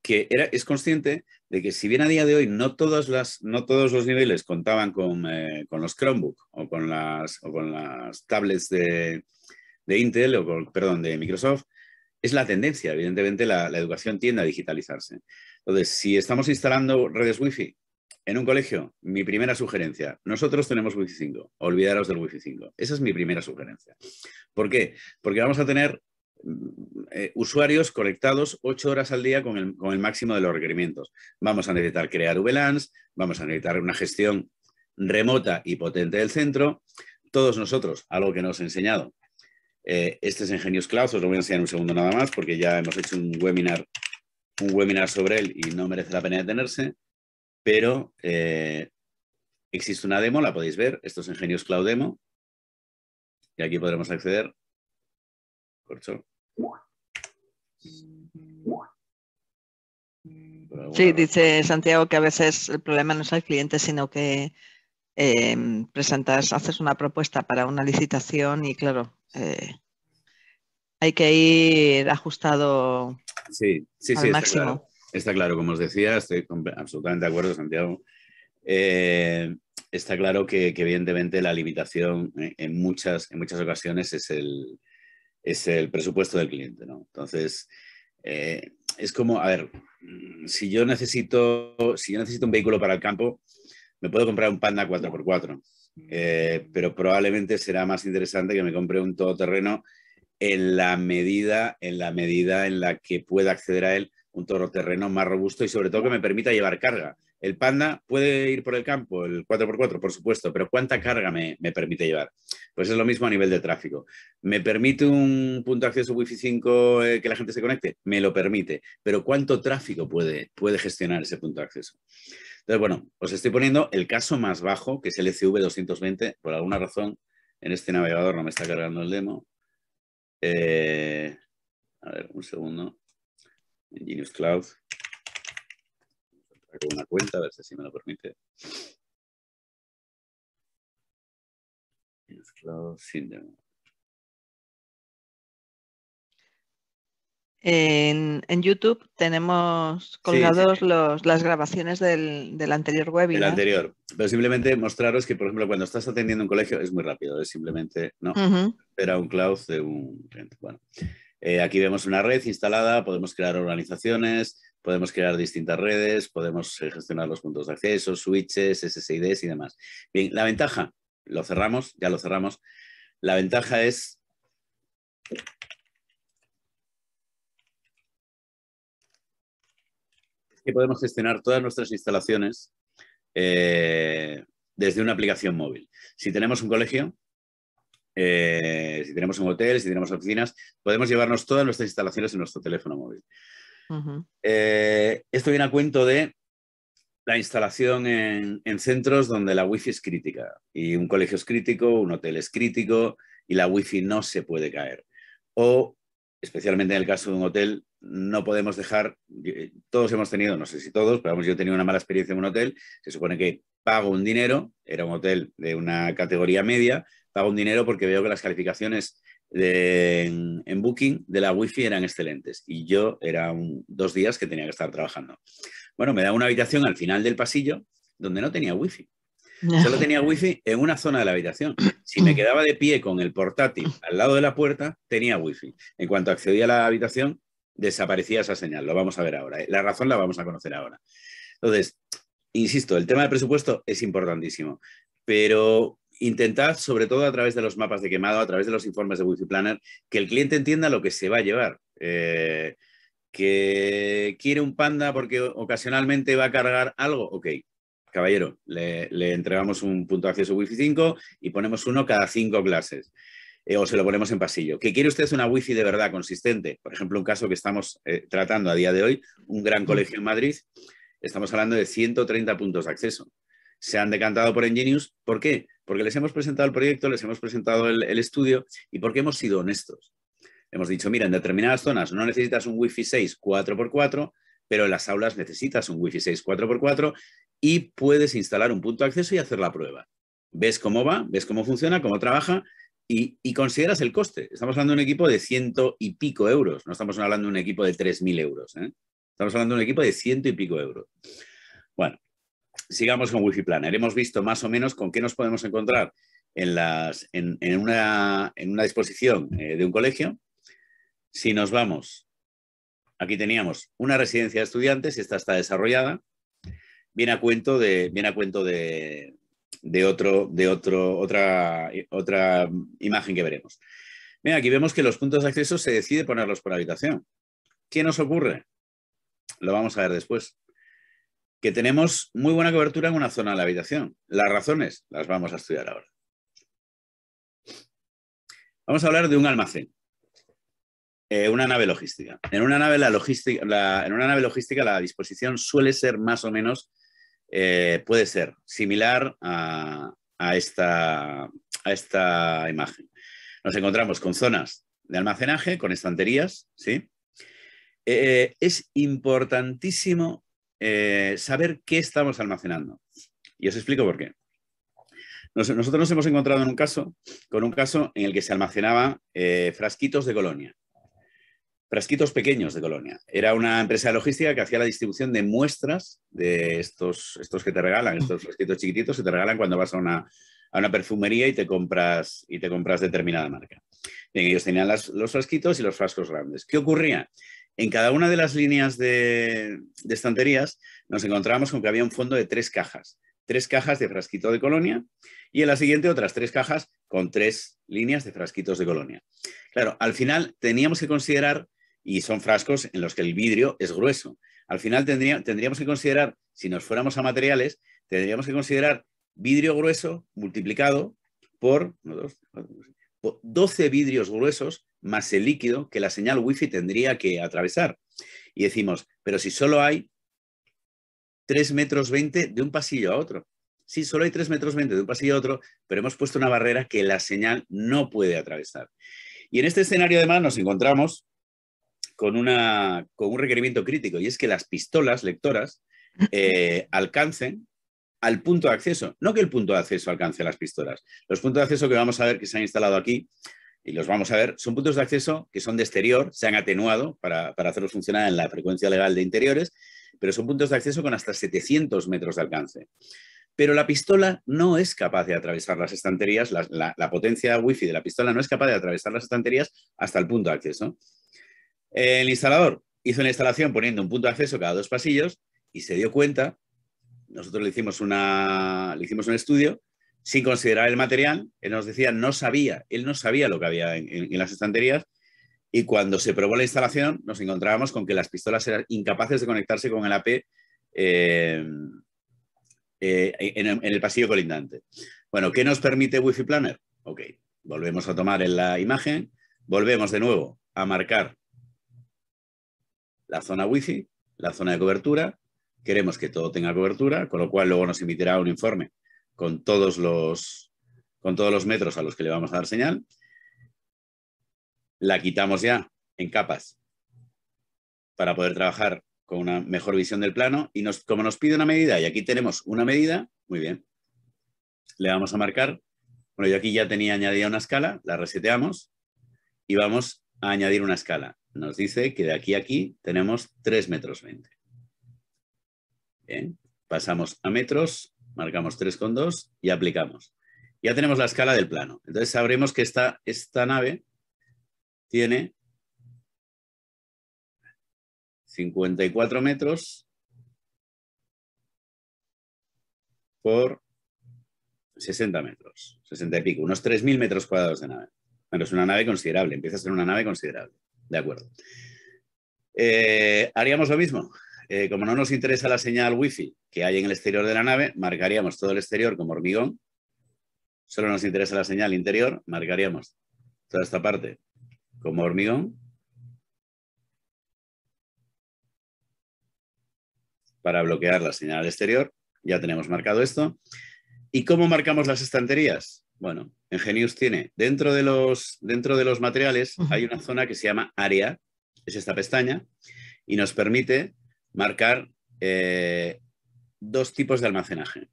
que es consciente de que si bien a día de hoy no todos los niveles contaban con los Chromebook o con las tablets de Intel, perdón, de Microsoft, es la tendencia. Evidentemente, la educación tiende a digitalizarse. Entonces, si estamos instalando redes Wi-Fi en un colegio, mi primera sugerencia, nosotros tenemos Wi-Fi 5, olvidaros del Wi-Fi 5. Esa es mi primera sugerencia. ¿Por qué? Porque vamos a tener usuarios conectados 8 horas al día con el máximo de los requerimientos. Vamos a necesitar crear VLANs, vamos a necesitar una gestión remota y potente del centro. Todos nosotros, algo que nos he enseñado, este es Engenius Cloud, os lo voy a enseñar un segundo nada más porque ya hemos hecho un webinar sobre él y no merece la pena detenerse, pero existe una demo, la podéis ver, esto es Engenius Cloud Demo y aquí podremos acceder. Corcho. Sí, dice Santiago que a veces el problema no es el cliente, sino que haces una propuesta para una licitación y claro, hay que ir ajustado sí, al máximo. Está claro, como os decía, estoy absolutamente de acuerdo, Santiago. Está claro que evidentemente la limitación en muchas ocasiones es el presupuesto del cliente, ¿no? Entonces, es como, a ver, si yo necesito un vehículo para el campo, me puedo comprar un Panda 4x4, pero probablemente será más interesante que me compre un todoterreno en la medida en la que pueda acceder a él un todoterreno más robusto y sobre todo que me permita llevar carga. El Panda puede ir por el campo, el 4x4, por supuesto, pero ¿cuánta carga me permite llevar? Pues es lo mismo a nivel de tráfico. ¿Me permite un punto de acceso Wi-Fi 5 que la gente se conecte? Me lo permite, pero ¿cuánto tráfico puede gestionar ese punto de acceso? Entonces, bueno, os estoy poniendo el caso más bajo, que es el ECV220. Por alguna razón, en este navegador no me está cargando el demo. A ver, un segundo. Engenius Cloud. Saco una cuenta, a ver si así me lo permite. Engenius Cloud, sin demo. En YouTube tenemos colgados las grabaciones del anterior webinar. El anterior. Pero simplemente mostraros que, por ejemplo, cuando estás atendiendo un colegio es muy rápido. Es simplemente, no, espera un cloud de un cliente. Bueno, aquí vemos una red instalada, podemos crear organizaciones, podemos crear distintas redes, podemos gestionar los puntos de acceso, switches, SSIDs y demás. Bien, la ventaja, lo cerramos, ya lo cerramos. La ventaja es que podemos gestionar todas nuestras instalaciones desde una aplicación móvil. Si tenemos un colegio, si tenemos un hotel, si tenemos oficinas, podemos llevarnos todas nuestras instalaciones en nuestro teléfono móvil. Esto viene a cuento de la instalación en centros donde la Wi-Fi es crítica y un colegio es crítico, un hotel es crítico y la Wi-Fi no se puede caer. O, especialmente en el caso de un hotel, no podemos dejar, todos hemos tenido, no sé si todos, pero vamos, yo he tenido una mala experiencia en un hotel, se supone que pago un dinero, era un hotel de una categoría media, pago un dinero porque veo que las calificaciones en Booking de la Wi-Fi eran excelentes y yo era 2 días que tenía que estar trabajando. Bueno, me da una habitación al final del pasillo donde no tenía Wi-Fi. Solo tenía Wi-Fi en una zona de la habitación. Si me quedaba de pie con el portátil al lado de la puerta, tenía Wi-Fi. En cuanto accedía a la habitación, desaparecía esa señal. Lo vamos a ver ahora. La razón la vamos a conocer ahora. Entonces, insisto, el tema del presupuesto es importantísimo, pero intentad, sobre todo a través de los mapas de quemado, a través de los informes de Wi-Fi Planner, que el cliente entienda lo que se va a llevar. Que quiere un Panda porque ocasionalmente va a cargar algo, ok, caballero, le entregamos un punto de acceso Wi-Fi 5 y ponemos uno cada 5 clases. O se lo ponemos en pasillo. ¿Que quiere usted una Wi-Fi de verdad consistente? Por ejemplo, un caso que estamos tratando a día de hoy, un gran colegio en Madrid, estamos hablando de 130 puntos de acceso. Se han decantado por Engenius. ¿Por qué? Porque les hemos presentado el proyecto, les hemos presentado el estudio y porque hemos sido honestos. Hemos dicho, mira, en determinadas zonas no necesitas un Wi-Fi 6 4x4, pero en las aulas necesitas un Wi-Fi 6 4x4 y puedes instalar un punto de acceso y hacer la prueba. Ves cómo va, ves cómo funciona, cómo trabaja y consideras el coste. Estamos hablando de un equipo de 100 y pico euros, no estamos hablando de un equipo de 3.000 euros. Estamos hablando de un equipo de 100 y pico euros. Bueno, sigamos con Wi-Fi Planner. Hemos visto más o menos con qué nos podemos encontrar en una disposición de un colegio. Si nos vamos, aquí teníamos una residencia de estudiantes, esta está desarrollada, viene a cuento de otra imagen que veremos. Bien, aquí vemos que los puntos de acceso se decide ponerlos por habitación. ¿Qué nos ocurre? Lo vamos a ver después. Que tenemos muy buena cobertura en una zona de la habitación. Las razones las vamos a estudiar ahora. Vamos a hablar de un almacén. Una nave logística. En una nave logística la disposición suele ser más o menos, puede ser similar a esta imagen. Nos encontramos con zonas de almacenaje, con estanterías, ¿sí? Es importantísimo saber qué estamos almacenando. Y os explico por qué. Nosotros nos hemos encontrado con un caso en el que se almacenaban frasquitos de colonia. Frasquitos pequeños de colonia. Era una empresa de logística que hacía la distribución de muestras de estos que te regalan, estos frasquitos chiquititos, que te regalan cuando vas a una perfumería y te compras determinada marca. Bien, ellos tenían los frasquitos y los frascos grandes. ¿Qué ocurría? En cada una de las líneas de estanterías nos encontrábamos con que había un fondo de 3 cajas. 3 cajas de frasquito de colonia y en la siguiente otras 3 cajas con 3 líneas de frasquitos de colonia. Claro, al final teníamos que considerar, y son frascos en los que el vidrio es grueso, al final tendríamos que considerar, si nos fuéramos a materiales, tendríamos que considerar vidrio grueso multiplicado por 12 vidrios gruesos más el líquido que la señal wifi tendría que atravesar. Y decimos, pero si solo hay 3,20 metros de un pasillo a otro. Sí, solo hay 3,20 metros de un pasillo a otro, pero hemos puesto una barrera que la señal no puede atravesar. Y en este escenario, además, nos encontramos con un requerimiento crítico, y es que las pistolas lectoras alcancen al punto de acceso. No que el punto de acceso alcance las pistolas. Los puntos de acceso que vamos a ver que se han instalado aquí, y los vamos a ver, son puntos de acceso que son de exterior, se han atenuado para hacerlos funcionar en la frecuencia legal de interiores, pero son puntos de acceso con hasta 700 metros de alcance. Pero la pistola no es capaz de atravesar las estanterías, la potencia wifi de la pistola no es capaz de atravesar las estanterías hasta el punto de acceso. El instalador hizo una instalación poniendo un punto de acceso cada 2 pasillos y se dio cuenta, nosotros le hicimos un estudio, sin considerar el material, él nos decía, él no sabía lo que había en las estanterías, y cuando se probó la instalación nos encontrábamos con que las pistolas eran incapaces de conectarse con el AP en el pasillo colindante. Bueno, ¿qué nos permite Wi-Fi Planner? Ok, volvemos a tomar en la imagen, volvemos de nuevo a marcar la zona Wi-Fi, la zona de cobertura, queremos que todo tenga cobertura, con lo cual luego nos emitirá un informe con todos los metros a los que le vamos a dar señal. La quitamos ya en capas para poder trabajar con una mejor visión del plano y como nos pide una medida, y aquí tenemos una medida, muy bien, le vamos a marcar, bueno, yo aquí ya tenía añadida una escala, la reseteamos y vamos a añadir una escala. Nos dice que de aquí a aquí tenemos 3,20 metros. Bien, pasamos a metros, marcamos 3,2 y aplicamos. Ya tenemos la escala del plano. Entonces sabremos que esta nave tiene 54 metros por 60 metros, 60 y pico, unos 3.000 metros cuadrados de nave. Bueno, es una nave considerable, empieza a ser una nave considerable. De acuerdo. Haríamos lo mismo. Como no nos interesa la señal wifi que hay en el exterior de la nave, marcaríamos todo el exterior como hormigón. Solo nos interesa la señal interior, marcaríamos toda esta parte como hormigón. Para bloquear la señal exterior, ya tenemos marcado esto. ¿Y cómo marcamos las estanterías? Bueno, Engenius tiene, dentro de los materiales, hay una zona que se llama área, es esta pestaña, y nos permite marcar 2 tipos de almacenaje.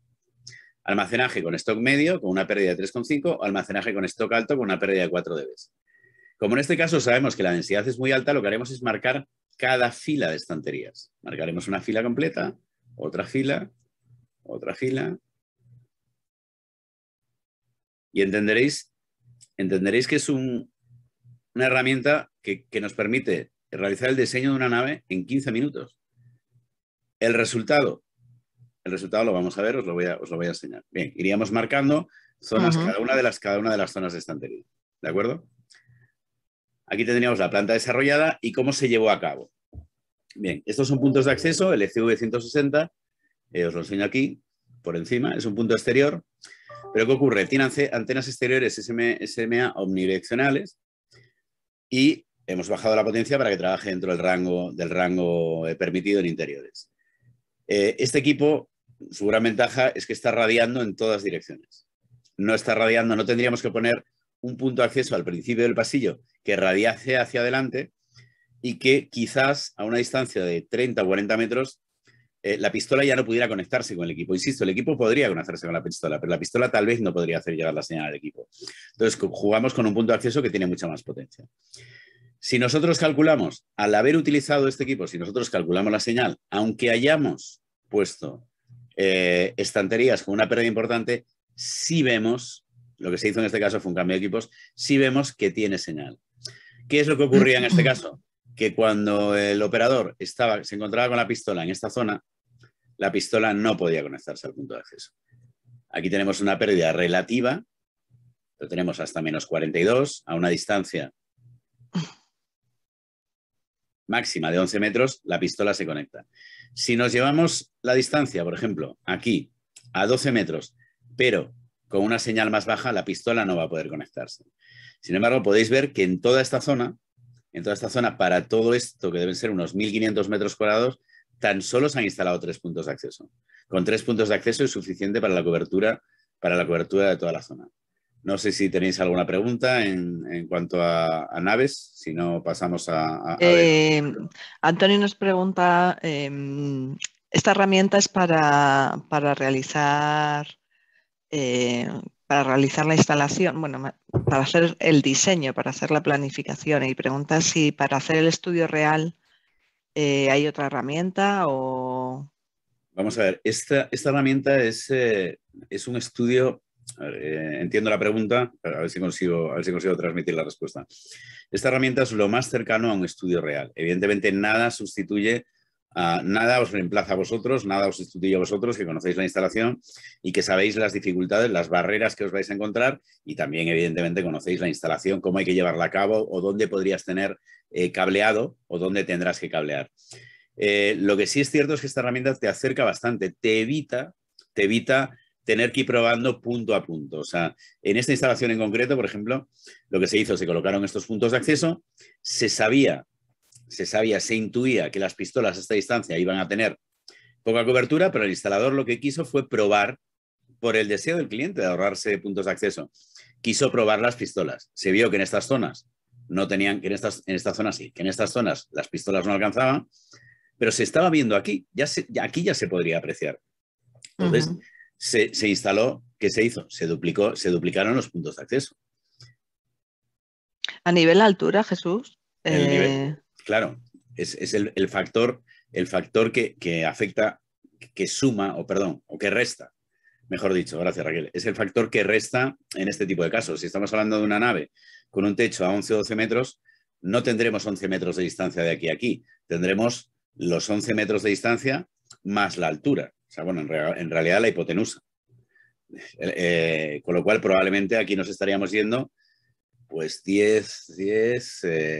Almacenaje con stock medio, con una pérdida de 3,5, o almacenaje con stock alto, con una pérdida de 4 dB. Como en este caso sabemos que la densidad es muy alta, lo que haremos es marcar cada fila de estanterías. Marcaremos una fila completa, otra fila, y entenderéis que es una herramienta que nos permite realizar el diseño de una nave en 15 minutos. El resultado lo vamos a ver, os lo voy a enseñar. Bien, iríamos marcando zonas, cada una de las zonas de estantería. ¿De acuerdo? Aquí tendríamos la planta desarrollada y cómo se llevó a cabo. Bien, estos son puntos de acceso, el ECV160, os lo enseño aquí, por encima, es un punto exterior. Pero ¿qué ocurre? Tiene antenas exteriores SMA omnidireccionales y hemos bajado la potencia para que trabaje dentro del rango permitido en interiores. Este equipo, su gran ventaja es que está radiando en todas direcciones. No está radiando, no tendríamos que poner un punto de acceso al principio del pasillo que radiase hacia adelante y que quizás a una distancia de 30 o 40 metros la pistola ya no pudiera conectarse con el equipo. Insisto, el equipo podría conectarse con la pistola, pero la pistola tal vez no podría hacer llegar la señal al equipo. Entonces, jugamos con un punto de acceso que tiene mucha más potencia. Si nosotros calculamos, al haber utilizado este equipo, si nosotros calculamos la señal, aunque hayamos puesto estanterías con una pérdida importante, sí vemos, lo que se hizo en este caso fue un cambio de equipos, sí vemos que tiene señal. ¿Qué es lo que ocurría en este caso? Que cuando el operador se encontraba con la pistola en esta zona, la pistola no podía conectarse al punto de acceso. Aquí tenemos una pérdida relativa, lo tenemos hasta menos 42, a una distancia máxima de 11 metros, la pistola se conecta. Si nos llevamos la distancia, por ejemplo, aquí, a 12 metros, pero con una señal más baja, la pistola no va a poder conectarse. Sin embargo, podéis ver que en toda esta zona, para todo esto, que deben ser unos 1.500 metros cuadrados, tan solo se han instalado 3 puntos de acceso. Con 3 puntos de acceso es suficiente para la cobertura de toda la zona. No sé si tenéis alguna pregunta en cuanto a naves, si no pasamos a ver. Antonio nos pregunta, ¿esta herramienta es para realizar la instalación, bueno, para hacer el diseño, para hacer la planificación? Y pregunta si para hacer el estudio real hay otra herramienta o... Vamos a ver, esta herramienta es un estudio. A ver, entiendo la pregunta, pero a ver si consigo transmitir la respuesta. Esta herramienta es lo más cercano a un estudio real. Evidentemente, nada os reemplaza a vosotros, nada os sustituye a vosotros, que conocéis la instalación y que sabéis las dificultades, las barreras que os vais a encontrar y también, evidentemente, conocéis la instalación, cómo hay que llevarla a cabo o dónde podrías tener cableado o dónde tendrás que cablear. Lo que sí es cierto es que esta herramienta te acerca bastante, te evita tener que ir probando punto a punto. O sea, en esta instalación en concreto, por ejemplo, lo que se hizo, se colocaron estos puntos de acceso, se intuía que las pistolas a esta distancia iban a tener poca cobertura, pero el instalador lo que quiso fue probar, por el deseo del cliente de ahorrarse puntos de acceso, quiso probar las pistolas. Se vio que en estas zonas no tenían, que en esta zona sí, que en estas zonas las pistolas no alcanzaban, pero se estaba viendo aquí, aquí ya se podría apreciar. Entonces, se instaló, ¿qué se hizo? Se duplicaron los puntos de acceso. A nivel de altura, Jesús. El nivel, claro, es el factor que afecta, que suma, o que resta, mejor dicho, gracias Raquel, es el factor que resta en este tipo de casos. Si estamos hablando de una nave con un techo a 11 o 12 metros, no tendremos 11 metros de distancia de aquí a aquí, tendremos los 11 metros de distancia más la altura. O sea, bueno, en realidad la hipotenusa. Con lo cual, probablemente aquí nos estaríamos yendo, pues 10,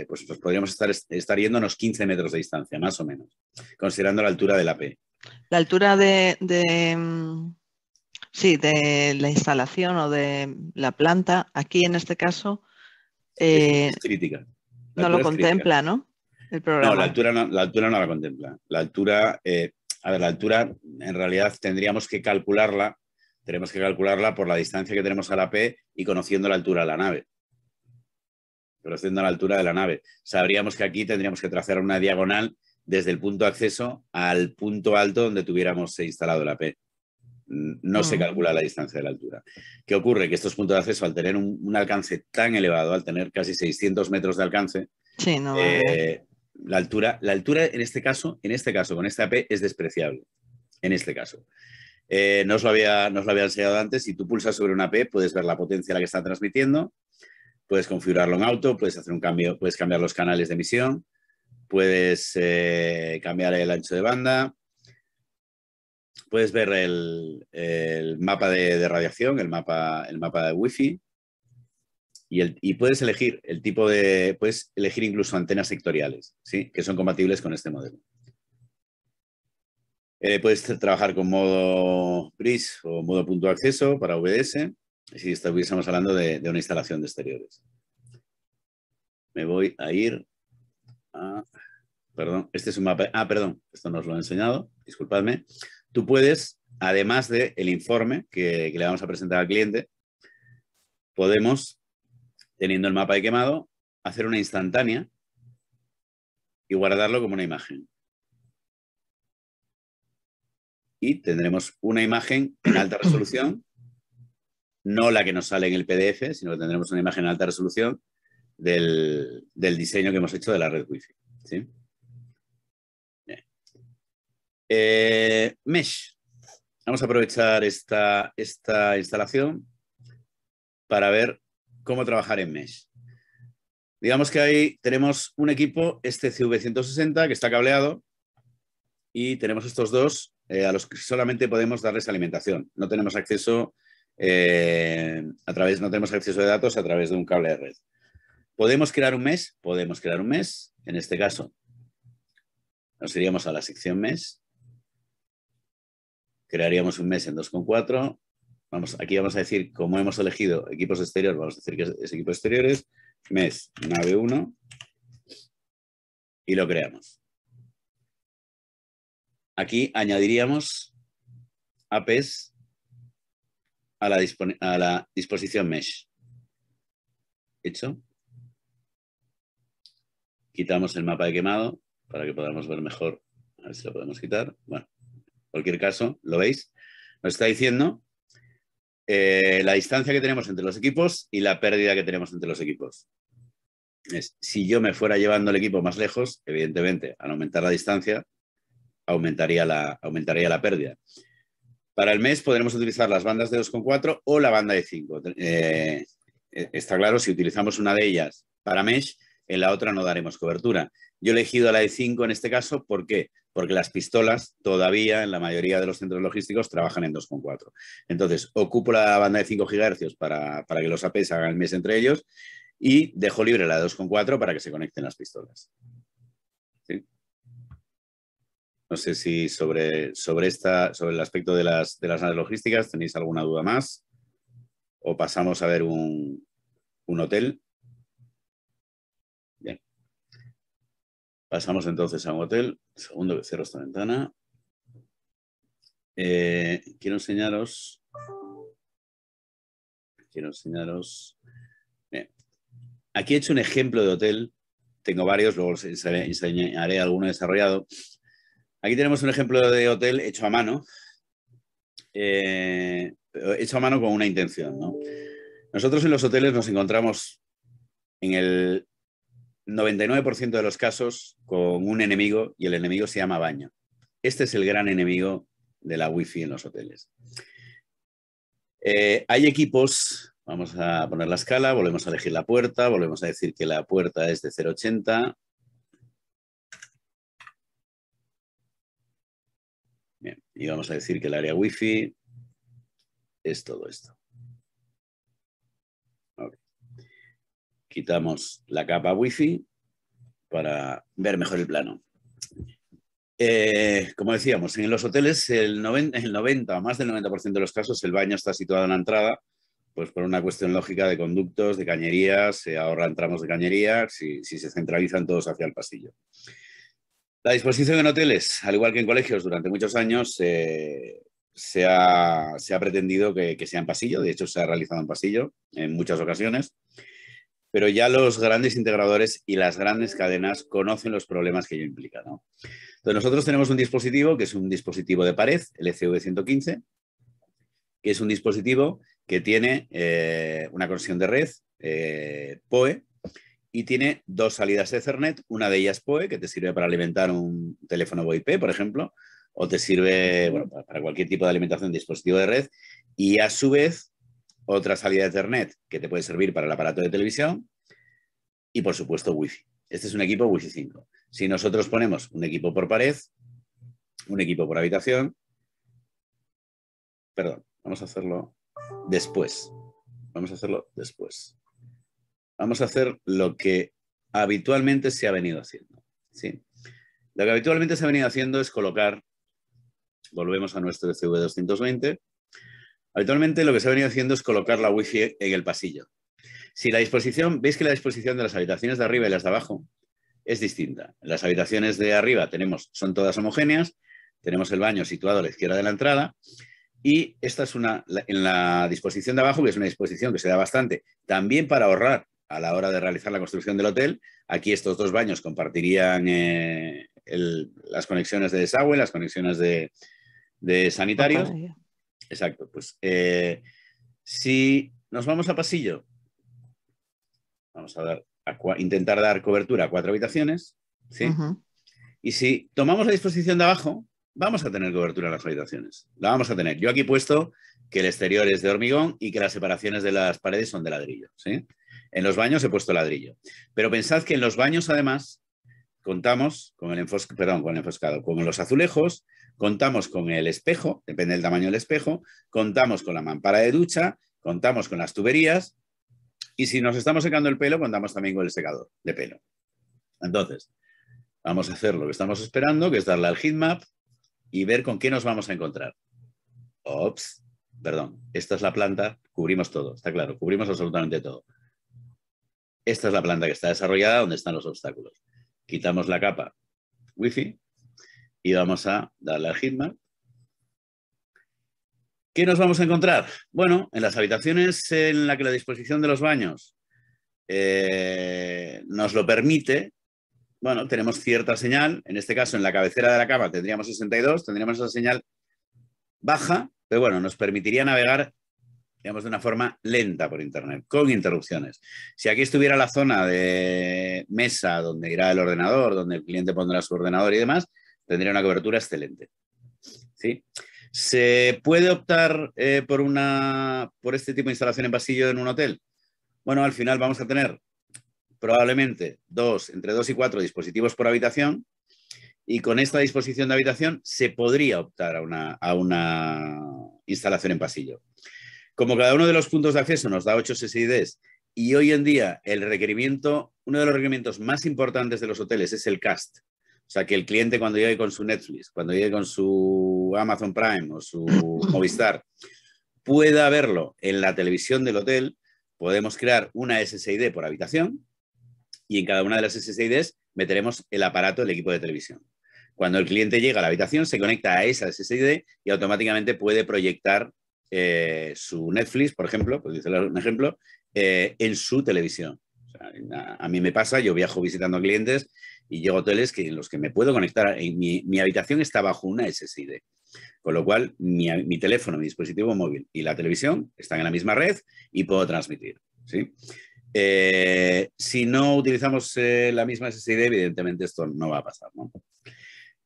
pues podríamos estar yendo unos 15 metros de distancia, más o menos, considerando la altura de la P. La altura de la instalación o de la planta, aquí en este caso, es crítica. No lo contempla, ¿no? El programa. No, la altura no la contempla. La altura, la altura en realidad tenemos que calcularla por la distancia que tenemos a la P y conociendo la altura de la nave. Conociendo la altura de la nave. Sabríamos que aquí tendríamos que trazar una diagonal desde el punto de acceso al punto alto donde tuviéramos instalado la P. No se calcula la distancia de la altura. ¿Qué ocurre? Que estos puntos de acceso, al tener un alcance tan elevado, al tener casi 600 metros de alcance, sí, no, la altura en este caso, con esta AP, es despreciable. En este caso. No os lo había enseñado antes. Si tú pulsas sobre una AP, puedes ver la potencia a la que está transmitiendo, Puedes configurarlo en auto, puedes hacer un cambio, puedes cambiar los canales de emisión, puedes cambiar el ancho de banda, puedes ver el mapa de radiación, el mapa de Wi-Fi, y puedes elegir el tipo de, puedes elegir incluso antenas sectoriales, ¿sí? Que son compatibles con este modelo. Puedes trabajar con modo BRIS o modo punto de acceso para VDS, si estuviésemos hablando de una instalación de exteriores. Me voy a ir a... Perdón, este es un mapa... Ah, perdón, esto no os lo he enseñado, disculpadme. Tú puedes, además del informe que le vamos a presentar al cliente, podemos, teniendo el mapa de quemado, hacer una instantánea y guardarlo como una imagen. Y tendremos una imagen en alta resolución, no la que nos sale en el PDF, sino que tendremos una imagen en alta resolución del diseño que hemos hecho de la red Wi-Fi. ¿Sí? Mesh. Vamos a aprovechar esta instalación para ver cómo trabajar en Mesh. Digamos que ahí tenemos un equipo, este CV160, que está cableado, y tenemos estos dos a los que solamente podemos darles alimentación. No tenemos acceso no tenemos acceso de datos a través de un cable de red. ¿Podemos crear un mesh? Podemos crear un mesh. En este caso, nos iríamos a la sección mesh. Crearíamos un mesh en 2.4. Aquí vamos a decir, como hemos elegido equipos exteriores, vamos a decir que es equipos exteriores, mesh nave 1, y lo creamos. Aquí añadiríamos APs a la disposición mesh. Hecho. Quitamos el mapa de quemado para que podamos ver mejor. A ver si lo podemos quitar. Bueno, en cualquier caso, ¿lo veis? Nos está diciendo la distancia que tenemos entre los equipos y la pérdida que tenemos entre los equipos. Si yo me fuera llevando el equipo más lejos, evidentemente, al aumentar la distancia, aumentaría la pérdida. Para el mes podremos utilizar las bandas de 2.4 o la banda de 5. Está claro, si utilizamos una de ellas para mesh, en la otra no daremos cobertura. Yo he elegido la de 5 en este caso, ¿por qué? Porque las pistolas todavía en la mayoría de los centros logísticos trabajan en 2.4. Entonces, ocupo la banda de 5 GHz para que los APs hagan el mesh entre ellos y dejo libre la de 2.4 para que se conecten las pistolas. ¿Sí? No sé si sobre el aspecto de las naves logísticas tenéis alguna duda más o pasamos a ver un hotel. Bien. Pasamos entonces a un hotel. Segundo que cierro esta ventana. Quiero enseñaros. Bien. Aquí he hecho un ejemplo de hotel. Tengo varios, luego os enseñaré alguno desarrollado. Aquí tenemos un ejemplo de hotel hecho a mano. Hecho a mano con una intención, ¿no? Nosotros en los hoteles nos encontramos en el 99% de los casos con un enemigo y el enemigo se llama baño. Este es el gran enemigo de la Wi-Fi en los hoteles. Hay equipos, vamos a poner la escala, volvemos a elegir la puerta, volvemos a decir que la puerta es de 0.80. Bien, y vamos a decir que el área Wi-Fi es todo esto. Okay. Quitamos la capa Wi-Fi para ver mejor el plano. Como decíamos, en los hoteles el 90 o más del 90% de los casos el baño está situado en la entrada, pues por una cuestión lógica de conductos, de cañerías, se ahorran tramos de cañería si se centralizan todos hacia el pasillo. La disposición en hoteles, al igual que en colegios, durante muchos años se ha pretendido que sea en pasillo, de hecho se ha realizado en pasillo en muchas ocasiones, pero ya los grandes integradores y las grandes cadenas conocen los problemas que ello implica, ¿no? Entonces nosotros tenemos un dispositivo que es un dispositivo de pared, el ECV115, que es un dispositivo que tiene una conexión de red PoE, y tiene dos salidas Ethernet, una de ellas PoE, que te sirve para alimentar un teléfono VoIP, por ejemplo, o te sirve para cualquier tipo de alimentación de dispositivo de red, y a su vez otra salida de Ethernet que te puede servir para el aparato de televisión y, por supuesto, Wi-Fi. Este es un equipo Wi-Fi 5. Si nosotros ponemos un equipo por pared, un equipo por habitación, perdón, vamos a hacerlo después. Vamos a hacerlo después. Vamos a hacer lo que habitualmente se ha venido haciendo, ¿sí? Lo que habitualmente se ha venido haciendo es colocar, volvemos a nuestro CV220, habitualmente lo que se ha venido haciendo es colocar la Wi-Fi en el pasillo. Si la disposición, veis que la disposición de las habitaciones de arriba y las de abajo es distinta. Las habitaciones de arriba son todas homogéneas, tenemos el baño situado a la izquierda de la entrada y esta es en la disposición de abajo, que es una disposición que se da bastante, también para ahorrar a la hora de realizar la construcción del hotel. Aquí estos dos baños compartirían las conexiones de desagüe, las conexiones de sanitarios. Okay. Exacto, pues si nos vamos a pasillo, vamos a intentar dar cobertura a 4 habitaciones, ¿sí? Y si tomamos la disposición de abajo, vamos a tener cobertura en las habitaciones. La vamos a tener. Yo aquí he puesto que el exterior es de hormigón y que las separaciones de las paredes son de ladrillo, ¿sí? En los baños he puesto ladrillo. Pero pensad que en los baños, además, contamos con con los azulejos, contamos con el espejo, depende del tamaño del espejo, contamos con la mampara de ducha, contamos con las tuberías y si nos estamos secando el pelo, contamos también con el secador de pelo. Entonces, vamos a hacer lo que estamos esperando, que es darle al heatmap y ver con qué nos vamos a encontrar. Ops, perdón, esta es la planta, cubrimos todo, está claro, cubrimos absolutamente todo. Esta es la planta que está desarrollada donde están los obstáculos. Quitamos la capa Wi-Fi y vamos a darle al heatmap. ¿Qué nos vamos a encontrar? Bueno, en las habitaciones en las que la disposición de los baños nos lo permite, bueno, tenemos cierta señal. En este caso, en la cabecera de la cama tendríamos 62, tendríamos esa señal baja, pero bueno, nos permitiría navegar, digamos, de una forma lenta por Internet, con interrupciones. Si aquí estuviera la zona de mesa donde irá el ordenador, donde el cliente pondrá su ordenador y demás, tendría una cobertura excelente, ¿sí? ¿Se puede optar por este tipo de instalación en pasillo en un hotel? Bueno, al final vamos a tener probablemente entre 2 y 4 dispositivos por habitación y con esta disposición de habitación se podría optar a una instalación en pasillo. Como cada uno de los puntos de acceso nos da 8 SSIDs y hoy en día uno de los requerimientos más importantes de los hoteles es el cast. O sea, que el cliente cuando llegue con su Netflix, cuando llegue con su Amazon Prime o su Movistar, pueda verlo en la televisión del hotel. Podemos crear una SSID por habitación y en cada una de las SSIDs meteremos el aparato, el equipo de televisión. Cuando el cliente llega a la habitación, se conecta a esa SSID y automáticamente puede proyectar su Netflix, por ejemplo, por decirle un ejemplo, en su televisión. O sea, a mí me pasa, yo viajo visitando a clientes y llego a hoteles en los que me puedo conectar. Mi habitación está bajo una SSID. Con lo cual, mi teléfono, mi dispositivo móvil y la televisión están en la misma red y puedo transmitir, ¿sí? Si no utilizamos la misma SSID, evidentemente esto no va a pasar, ¿no?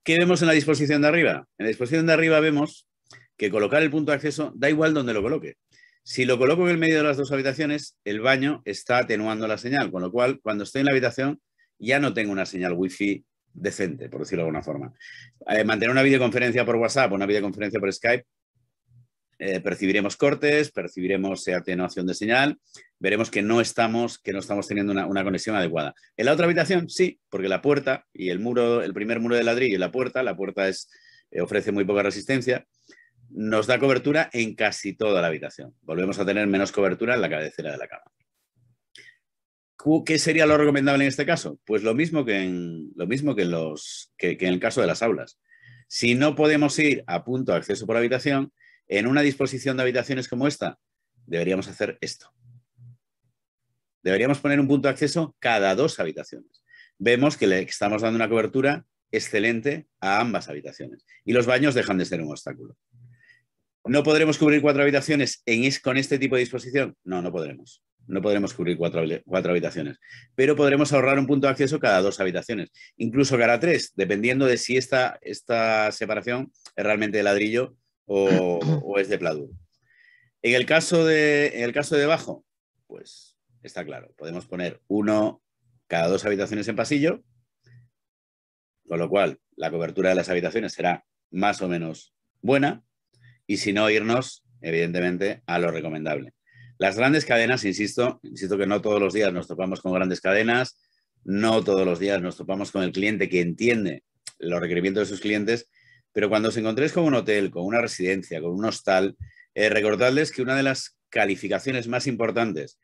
¿Qué vemos en la disposición de arriba? En la disposición de arriba vemos que colocar el punto de acceso da igual donde lo coloque. Si lo coloco en el medio de las dos habitaciones, el baño está atenuando la señal, con lo cual, cuando estoy en la habitación, ya no tengo una señal Wi-Fi decente, por decirlo de alguna forma. Mantener una videoconferencia por WhatsApp o una videoconferencia por Skype, percibiremos cortes, percibiremos atenuación de señal, veremos que no estamos teniendo una conexión adecuada. En la otra habitación, sí, porque la puerta y el primer muro de ladrillo y la puerta ofrece muy poca resistencia, nos da cobertura en casi toda la habitación. Volvemos a tener menos cobertura en la cabecera de la cama. ¿Qué sería lo recomendable en este caso? Pues lo mismo que en el caso de las aulas. Si no podemos ir a punto de acceso por habitación, en una disposición de habitaciones como esta, deberíamos hacer esto. Deberíamos poner un punto de acceso cada 2 habitaciones. Vemos que le estamos dando una cobertura excelente a ambas habitaciones y los baños dejan de ser un obstáculo. ¿No podremos cubrir 4 habitaciones con este tipo de disposición? No, no podremos. No podremos cubrir 4 habitaciones, pero podremos ahorrar un punto de acceso cada 2 habitaciones, incluso cada 3, dependiendo de si esta separación es realmente de ladrillo o es de pladur. En el caso de bajo, pues está claro. Podemos poner uno cada 2 habitaciones en pasillo, con lo cual la cobertura de las habitaciones será más o menos buena, y si no, irnos, evidentemente, a lo recomendable. Las grandes cadenas, insisto que no todos los días nos topamos con grandes cadenas, no todos los días nos topamos con el cliente que entiende los requerimientos de sus clientes, pero cuando os encontréis con un hotel, con una residencia, con un hostal, recordadles que una de las calificaciones más importantes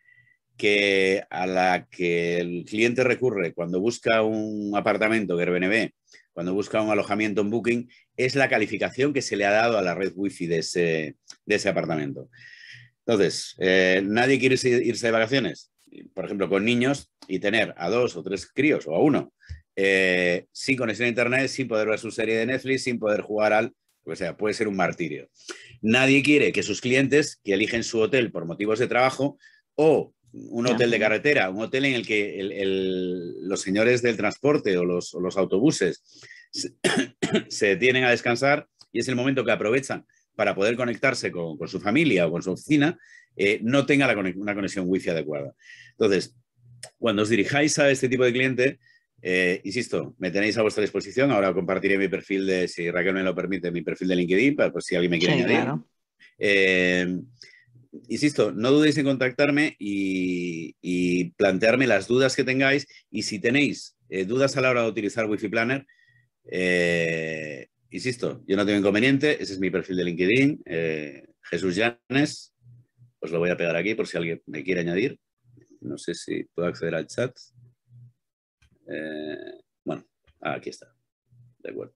a la que el cliente recurre cuando busca un apartamento de Airbnb, cuando busca un alojamiento en Booking, es la calificación que se le ha dado a la red wifi de ese apartamento. Entonces, nadie quiere irse de vacaciones, por ejemplo, con niños, y tener a 2 o 3 críos o a 1 sin conexión a internet, sin poder ver su serie de Netflix, sin poder jugar o sea, puede ser un martirio. Nadie quiere que sus clientes que eligen su hotel por motivos de trabajo o un hotel de carretera, un hotel en el que los señores del transporte o los autobuses se detienen a descansar y es el momento que aprovechan para poder conectarse con su familia o con su oficina, no tenga una conexión wifi adecuada. Entonces, cuando os dirijáis a este tipo de cliente, insisto, me tenéis a vuestra disposición. Ahora compartiré mi perfil si Raquel me lo permite, mi perfil de LinkedIn, para si alguien me quiere añadir. Claro. Insisto, no dudéis en contactarme y plantearme las dudas que tengáis, y si tenéis dudas a la hora de utilizar Wi-Fi Planner, insisto, yo no tengo inconveniente, ese es mi perfil de LinkedIn, Jesús Llanes, os lo voy a pegar aquí por si alguien me quiere añadir. No sé si puedo acceder al chat. Bueno, aquí está. De acuerdo.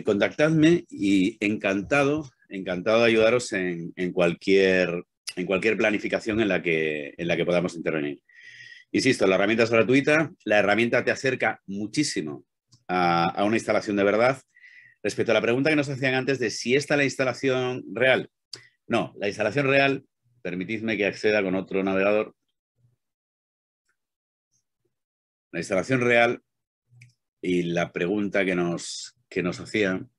Contactadme y encantado de ayudaros en cualquier planificación en la que podamos intervenir. Insisto, la herramienta es gratuita, la herramienta te acerca muchísimo a una instalación de verdad. Respecto a la pregunta que nos hacían antes de si esta es la instalación real. No, la instalación real, permitidme que acceda con otro navegador. La instalación real y la pregunta que nos hacían.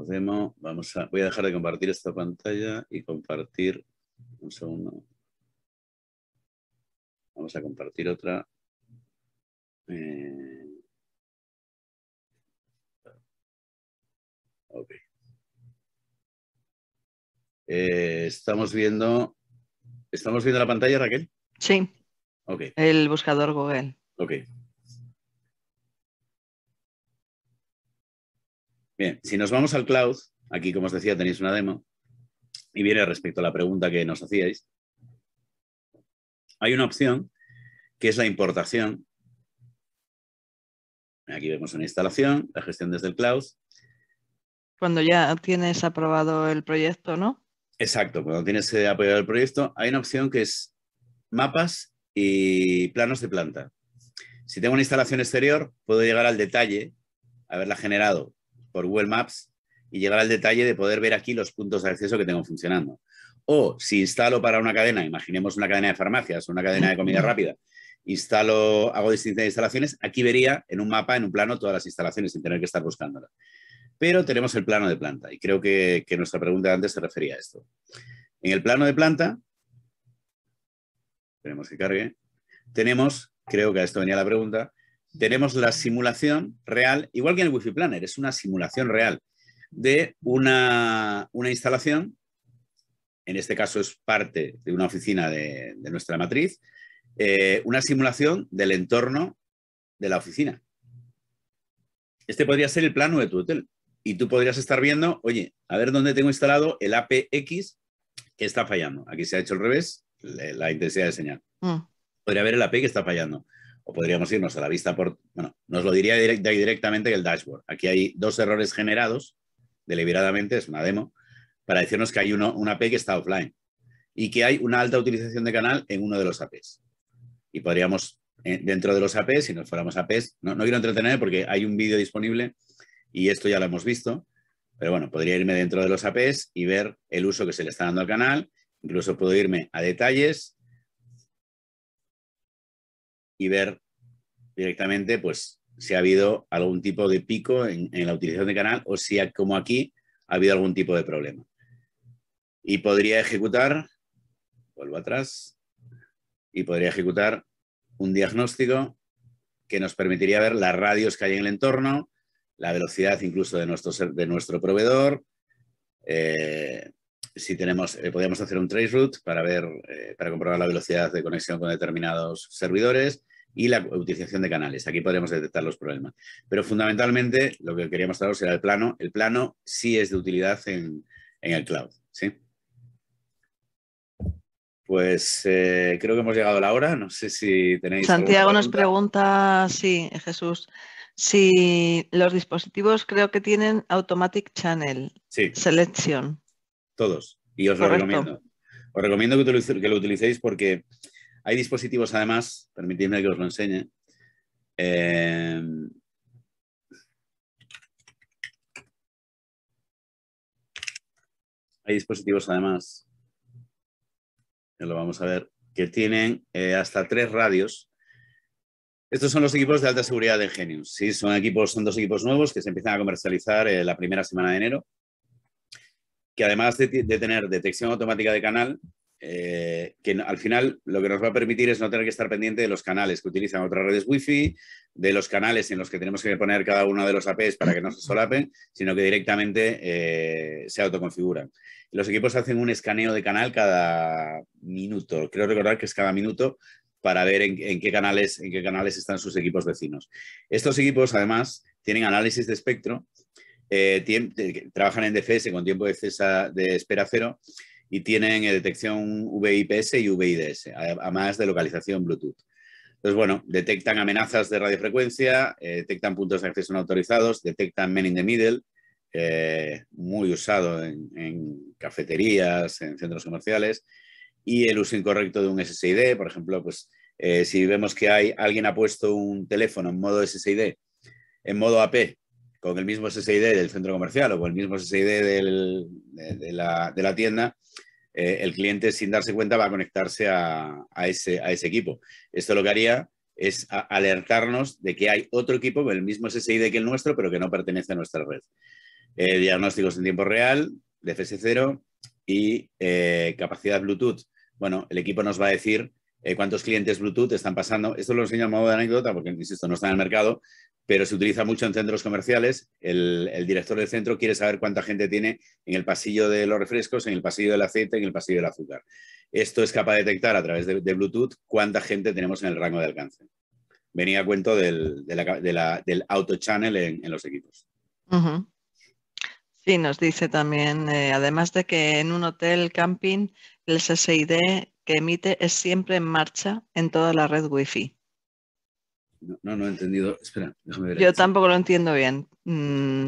Demo. Voy a dejar de compartir esta pantalla y compartir. Un segundo. Vamos a compartir otra. Ok. ¿Estamos viendo la pantalla, Raquel? Sí. Ok. El buscador Google. Ok. Bien, si nos vamos al cloud, aquí, como os decía, tenéis una demo y viene respecto a la pregunta que nos hacíais. Hay una opción que es la importación. Aquí vemos una instalación, la gestión desde el cloud. Cuando ya tienes aprobado el proyecto, ¿no? Exacto, cuando tienes apoyado el proyecto, hay una opción que es mapas y planos de planta. Si tengo una instalación exterior, puedo llegar al detalle, haberla generado por Google Maps y llegar al detalle de poder ver aquí los puntos de acceso que tengo funcionando. O si instalo para una cadena, imaginemos una cadena de farmacias o una cadena de comida rápida, hago distintas instalaciones, aquí vería en un mapa, en un plano, todas las instalaciones sin tener que estar buscándolas. Pero tenemos el plano de planta y creo que nuestra pregunta de antes se refería a esto. En el plano de planta, tenemos que cargue, creo que a esto venía la pregunta, tenemos la simulación real, igual que en el Wi-Fi Planner, es una simulación real de una instalación, en este caso es parte de una oficina de nuestra matriz, una simulación del entorno de la oficina. Este podría ser el plano de tu hotel y tú podrías estar viendo, oye, a ver dónde tengo instalado el APX que está fallando. Aquí se ha hecho al revés, la intensidad de señal. Podría haber el AP que está fallando. O podríamos irnos a la vista nos lo diría directamente el dashboard. Aquí hay 2 errores generados deliberadamente, es una demo, para decirnos que hay un AP que está offline y que hay una alta utilización de canal en uno de los APs. Y podríamos, dentro de los APs, si nos fuéramos APs, no quiero entretener porque hay un vídeo disponible y esto ya lo hemos visto, pero bueno, podría irme dentro de los APs y ver el uso que se le está dando al canal. Incluso puedo irme a detalles y ver directamente, pues, si ha habido algún tipo de pico en la utilización de canal o si, como aquí, ha habido algún tipo de problema. Y podría ejecutar, vuelvo atrás, y podría ejecutar un diagnóstico que nos permitiría ver las radios que hay en el entorno, la velocidad incluso de nuestro proveedor. Si tenemos, podríamos hacer un traceroute para ver, para comprobar la velocidad de conexión con determinados servidores y la utilización de canales. Aquí podríamos detectar los problemas. Pero fundamentalmente lo que quería mostraros era el plano. El plano sí es de utilidad en el cloud, ¿sí? Pues creo que hemos llegado a la hora. No sé si tenéis alguna Santiago nos pregunta. pregunta, sí, Jesús, si los dispositivos creo que tienen Automatic Channel Sí, Selection. todos. Y os lo Correcto. recomiendo. Os recomiendo que lo utilicéis porque hay dispositivos, además, permitidme que os lo enseñe. Hay dispositivos, además, que lo vamos a ver, que tienen hasta 3 radios. Estos son los equipos de alta seguridad de Engenius. ¿Sí? Son 2 equipos nuevos que se empiezan a comercializar la primera semana de enero, que además de tener detección automática de canal, que al final lo que nos va a permitir es no tener que estar pendiente de los canales que utilizan otras redes Wi-Fi, de los canales en los que tenemos que poner cada uno de los APs para que no se solapen, sino que directamente se autoconfiguran. Los equipos hacen un escaneo de canal cada minuto, creo recordar que es cada minuto, para ver en qué canales están sus equipos vecinos. Estos equipos, además, tienen análisis de espectro, trabajan en DFS con tiempo de espera cero y tienen detección VIPS y VIDS, además de localización Bluetooth. Entonces, bueno, detectan amenazas de radiofrecuencia, detectan puntos de acceso no autorizados, detectan men in the middle, muy usado en cafeterías, en centros comerciales, y el uso incorrecto de un SSID, por ejemplo, pues si vemos que alguien ha puesto un teléfono en modo SSID, en modo AP, con el mismo SSID del centro comercial o con el mismo SSID de la tienda, el cliente sin darse cuenta va a conectarse a ese equipo. Esto lo que haría es alertarnos de que hay otro equipo con el mismo SSID que el nuestro, pero que no pertenece a nuestra red. Diagnósticos en tiempo real, DFS 0 y capacidad Bluetooth. Bueno, el equipo nos va a decir cuántos clientes Bluetooth están pasando. Esto lo enseño a modo de anécdota porque, insisto, no está en el mercado, pero se utiliza mucho en centros comerciales. El director del centro quiere saber cuánta gente tiene en el pasillo de los refrescos, en el pasillo del aceite, en el pasillo del azúcar. Esto es capaz de detectar a través de Bluetooth cuánta gente tenemos en el rango de alcance. Venía a cuento del auto channel en los equipos. Uh-huh. Sí, nos dice también, además de que en un hotel camping el SSID que emite es siempre en marcha en toda la red Wi-Fi. No he entendido. Espera, déjame ver Yo aquí. tampoco lo entiendo bien,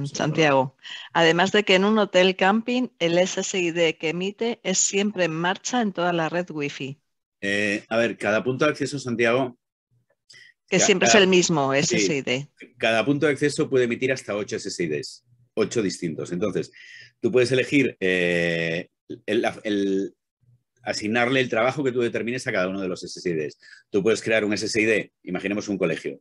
Santiago. Además de que en un hotel camping el SSID que emite es siempre en marcha en toda la red Wi-Fi. A ver, cada punto de acceso, Santiago, Que siempre es el mismo sí, SSID. cada punto de acceso puede emitir hasta 8 SSIDs, 8 distintos. Entonces, tú puedes elegir asignarle el trabajo que tú determines a cada uno de los SSIDs. Tú puedes crear un SSID, imaginemos un colegio,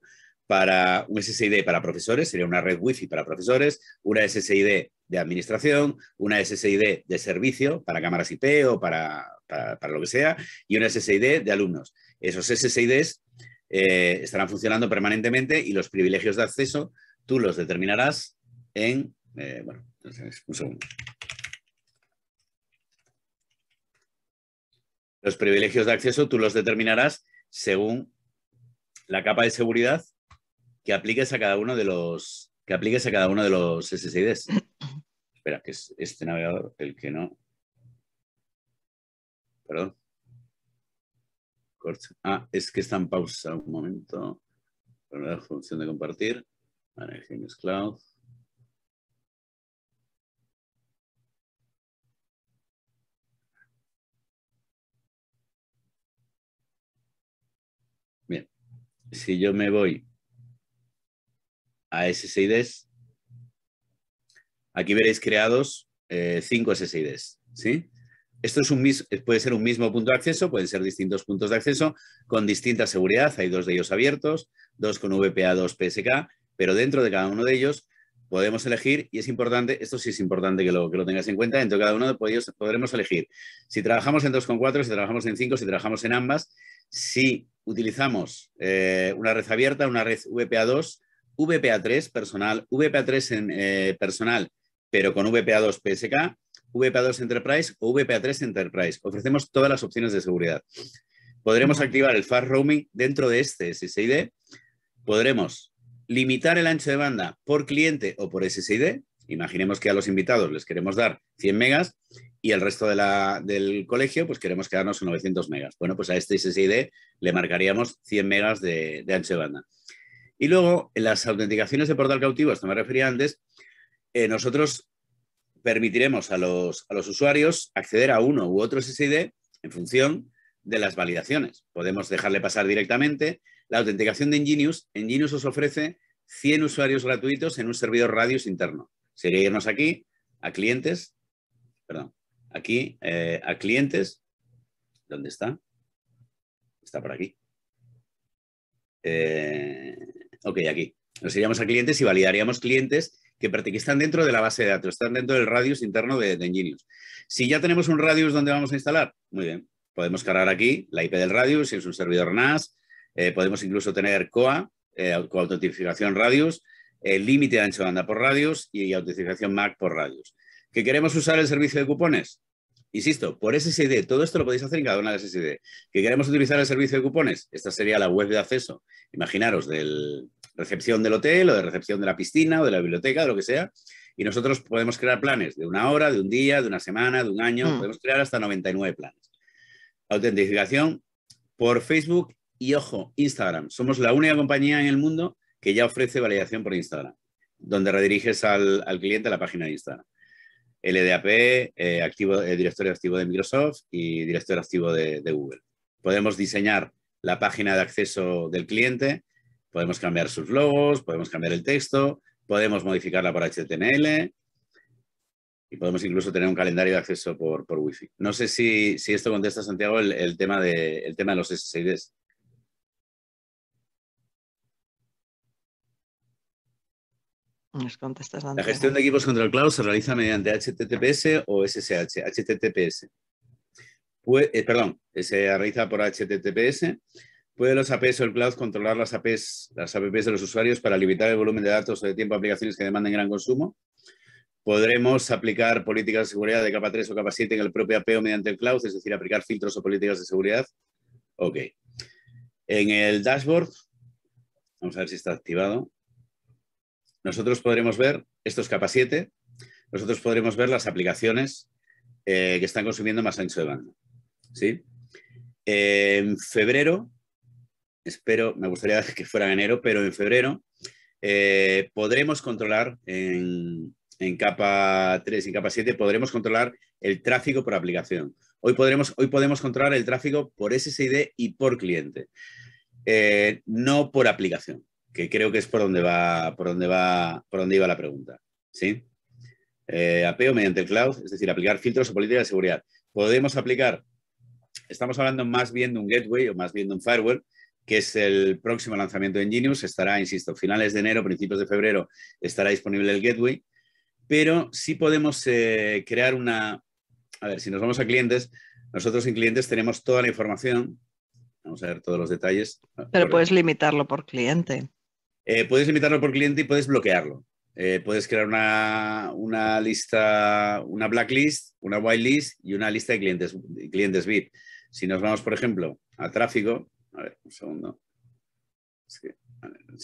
un SSID para profesores, sería una red Wi-Fi para profesores, una SSID de administración, una SSID de servicio para cámaras IP o para lo que sea, y una SSID de alumnos. Esos SSIDs estarán funcionando permanentemente y los privilegios de acceso tú los determinarás en... bueno, un segundo. Los privilegios de acceso tú los determinarás según la capa de seguridad que apliques a cada uno de los SSIDs. Espera, que es este navegador el que no. Perdón. Es que está en pausa un momento. Primera función de compartir. Vale, Genius Cloud. Bien. Si yo me voy a SSIDs, aquí veréis creados 5 SSIDs, ¿sí? Esto puede ser un mismo punto de acceso, pueden ser distintos puntos de acceso con distinta seguridad. Hay 2 de ellos abiertos, 2 con VPA2 PSK, pero dentro de cada uno de ellos podemos elegir, y es importante, esto sí es importante que lo tengas en cuenta, dentro de cada uno de ellos podremos elegir si trabajamos en 2.4, si trabajamos en 5, si trabajamos en ambas, si utilizamos una red abierta, una red VPA2, VPA3 personal, VPA3 personal, pero con VPA2 PSK, VPA2 Enterprise o VPA3 Enterprise. Ofrecemos todas las opciones de seguridad. Podremos activar el Fast Roaming dentro de este SSID. Podremos limitar el ancho de banda por cliente o por SSID. Imaginemos que a los invitados les queremos dar 100 megas y el resto del colegio pues queremos quedarnos en 900 megas. Bueno, pues a este SSID le marcaríamos 100 megas de ancho de banda. Y luego, en las autenticaciones de portal cautivo, a esto me refería antes, nosotros permitiremos a los usuarios acceder a uno u otro SSID en función de las validaciones. Podemos dejarle pasar directamente. La autenticación de Enginius os ofrece 100 usuarios gratuitos en un servidor Radius interno. Sería irnos aquí a clientes, perdón, aquí a clientes. ¿Dónde está? Está por aquí. Ok, aquí. Nos iríamos a clientes y validaríamos clientes que están dentro de la base de datos, están dentro del Radius interno de Enginius. Si ya tenemos un Radius donde vamos a instalar, muy bien, podemos cargar aquí la IP del Radius, si es un servidor NAS, podemos incluso tener COA, coautentificación Radius, límite de ancho de banda por Radius y autentificación MAC por Radius. ¿Que queremos usar el servicio de cupones? Insisto, por SSID, todo esto lo podéis hacer en cada una de las SSID. ¿Que queremos utilizar el servicio de cupones? Esta sería la web de acceso. Imaginaros, de recepción del hotel o de recepción de la piscina o de la biblioteca, de lo que sea. Y nosotros podemos crear planes de 1 hora, de un día, de una semana, de un año. Podemos crear hasta 99 planes. Autentificación por Facebook y, ojo, Instagram. Somos la única compañía en el mundo que ya ofrece validación por Instagram, donde rediriges al cliente a la página de Instagram. LDAP, directorio activo de Microsoft y directorio activo de Google. Podemos diseñar la página de acceso del cliente, podemos cambiar sus logos, podemos cambiar el texto, podemos modificarla por HTML y podemos incluso tener un calendario de acceso por Wi-Fi. No sé si esto contesta, Santiago, el tema de los SSIDs. La gestión de equipos contra el cloud se realiza mediante HTTPS o SSH. HTTPS. Se realiza por HTTPS. ¿Puede los APs o el cloud controlar las APs de los usuarios para limitar el volumen de datos o de tiempo a aplicaciones que demanden gran consumo? ¿Podremos aplicar políticas de seguridad de capa 3 o capa 7 en el propio AP o mediante el cloud? Es decir, aplicar filtros o políticas de seguridad. Ok. En el dashboard, vamos a ver si está activado. Nosotros podremos ver, esto es capa 7, nosotros podremos ver las aplicaciones que están consumiendo más ancho de banda. ¿Sí? En febrero, me gustaría que fuera en enero, pero en febrero podremos controlar en capa 3 y capa 7, podremos controlar el tráfico por aplicación. Hoy podemos controlar el tráfico por SSID y por cliente, no por aplicación, que creo que es por donde iba la pregunta. ¿Sí? APO mediante el cloud, es decir, aplicar filtros o políticas de seguridad. Podemos aplicar, estamos hablando más bien de un gateway o más bien de un firewall, que es el próximo lanzamiento de Enginius. Estará, insisto, finales de enero, principios de febrero, estará disponible el gateway, pero sí podemos crear una... A ver, si nos vamos a clientes, nosotros en clientes tenemos toda la información. Vamos a ver todos los detalles. Pero puedes limitarlo por cliente. Puedes limitarlo por cliente y puedes bloquearlo. Puedes crear una lista, una blacklist, una whitelist y una lista de clientes VIP. Si nos vamos, por ejemplo, a tráfico, a ver, un segundo.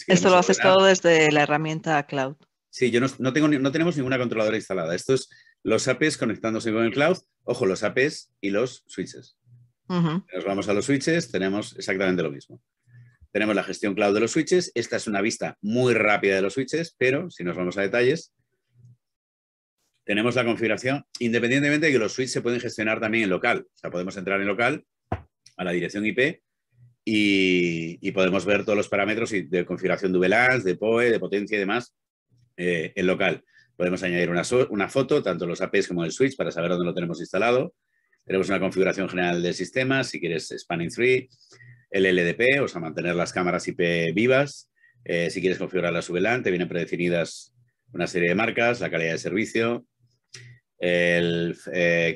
Esto lo haces todo desde la herramienta cloud. Sí, no tenemos ninguna controladora instalada. Esto es los APs conectándose con el cloud. Ojo, los APs y los switches. Nos vamos a los switches, tenemos exactamente lo mismo. Tenemos la gestión cloud de los switches. Esta es una vista muy rápida de los switches, pero si nos vamos a detalles, tenemos la configuración, independientemente de que los switches se pueden gestionar también en local. O sea, podemos entrar en local a la dirección IP y podemos ver todos los parámetros de configuración de VLANs, de PoE, de potencia y demás en local. Podemos añadir una foto, tanto los APs como el switch, para saber dónde lo tenemos instalado. Tenemos una configuración general del sistema, si quieres Spanning Tree, el LDP, o sea, mantener las cámaras IP vivas. Si quieres configurar las VLAN, te vienen predefinidas una serie de marcas, la calidad de servicio, el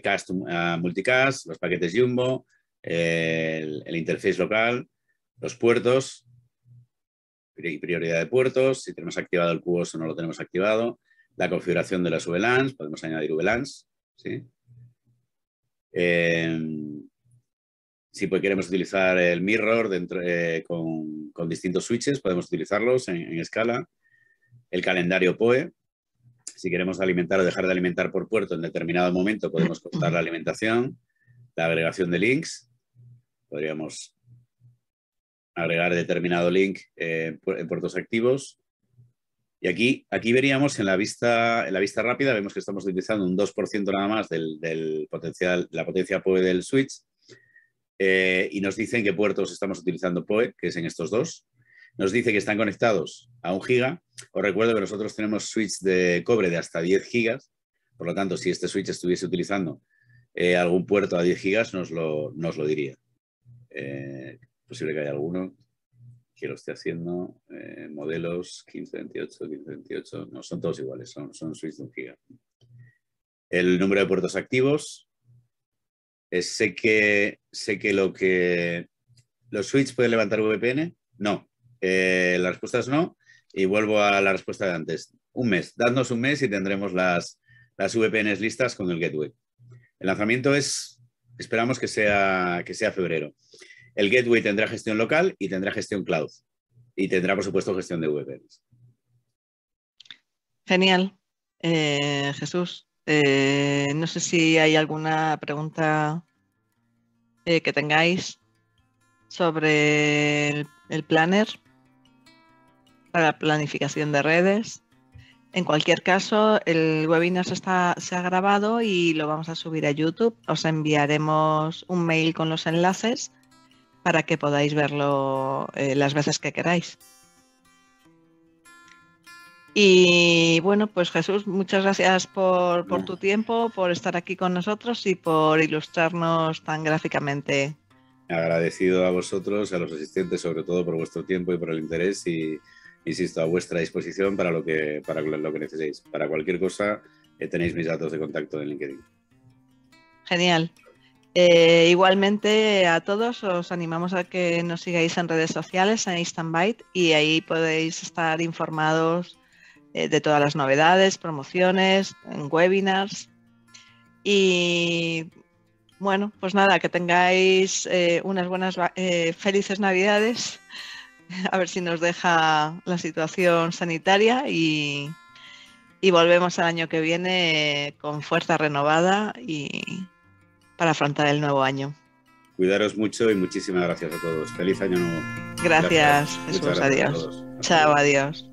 cast multicast, los paquetes Jumbo, el interface local, los puertos, prioridad de puertos, si tenemos activado el QoS o no lo tenemos activado, la configuración de las VLANs, podemos añadir VLANs, ¿sí? Si queremos utilizar el mirror dentro, con distintos switches, podemos utilizarlos en escala. El calendario PoE. Si queremos alimentar o dejar de alimentar por puerto en determinado momento, podemos cortar la alimentación. La agregación de links. Podríamos agregar determinado link en puertos activos. Y aquí veríamos en la vista rápida, vemos que estamos utilizando un 2% nada más del potencial, la potencia PoE del switch. Y nos dicen qué puertos estamos utilizando PoE, que es en estos dos. Nos dice que están conectados a 1 giga. Os recuerdo que nosotros tenemos switch de cobre de hasta 10 gigas. Por lo tanto, si este switch estuviese utilizando algún puerto a 10 gigas, nos lo diría. Posible que haya alguno que lo esté haciendo. Modelos 1528, 1528. No, son todos iguales. Son switch de 1 giga. El número de puertos activos. Sé que los switch pueden levantar VPN. No. La respuesta es no. Y vuelvo a la respuesta de antes. Un mes. Dadnos un mes y tendremos las VPNs listas con el gateway. El lanzamiento esperamos que sea febrero. El gateway tendrá gestión local y tendrá gestión cloud. Y tendrá, por supuesto, gestión de VPNs. Genial. Jesús, no sé si hay alguna pregunta que tengáis sobre el planner para la planificación de redes. En cualquier caso, el webinar se ha grabado y lo vamos a subir a YouTube. Os enviaremos un mail con los enlaces para que podáis verlo las veces que queráis. Y bueno, pues Jesús, muchas gracias por tu tiempo, por estar aquí con nosotros y por ilustrarnos tan gráficamente. Agradecido a vosotros, a los asistentes, sobre todo por vuestro tiempo y por el interés y, insisto, a vuestra disposición para lo que necesitéis. Para cualquier cosa, tenéis mis datos de contacto en LinkedIn. Genial. Igualmente a todos os animamos a que nos sigáis en redes sociales, en Instant Byte, y ahí podéis estar informados de todas las novedades, promociones, en webinars. Y bueno, pues nada, que tengáis unas buenas, felices Navidades. A ver si nos deja la situación sanitaria y volvemos el año que viene con fuerza renovada y para afrontar el nuevo año. Cuidaros mucho y muchísimas gracias a todos. Feliz año nuevo. Gracias, Jesús. Adiós. Chao, adiós.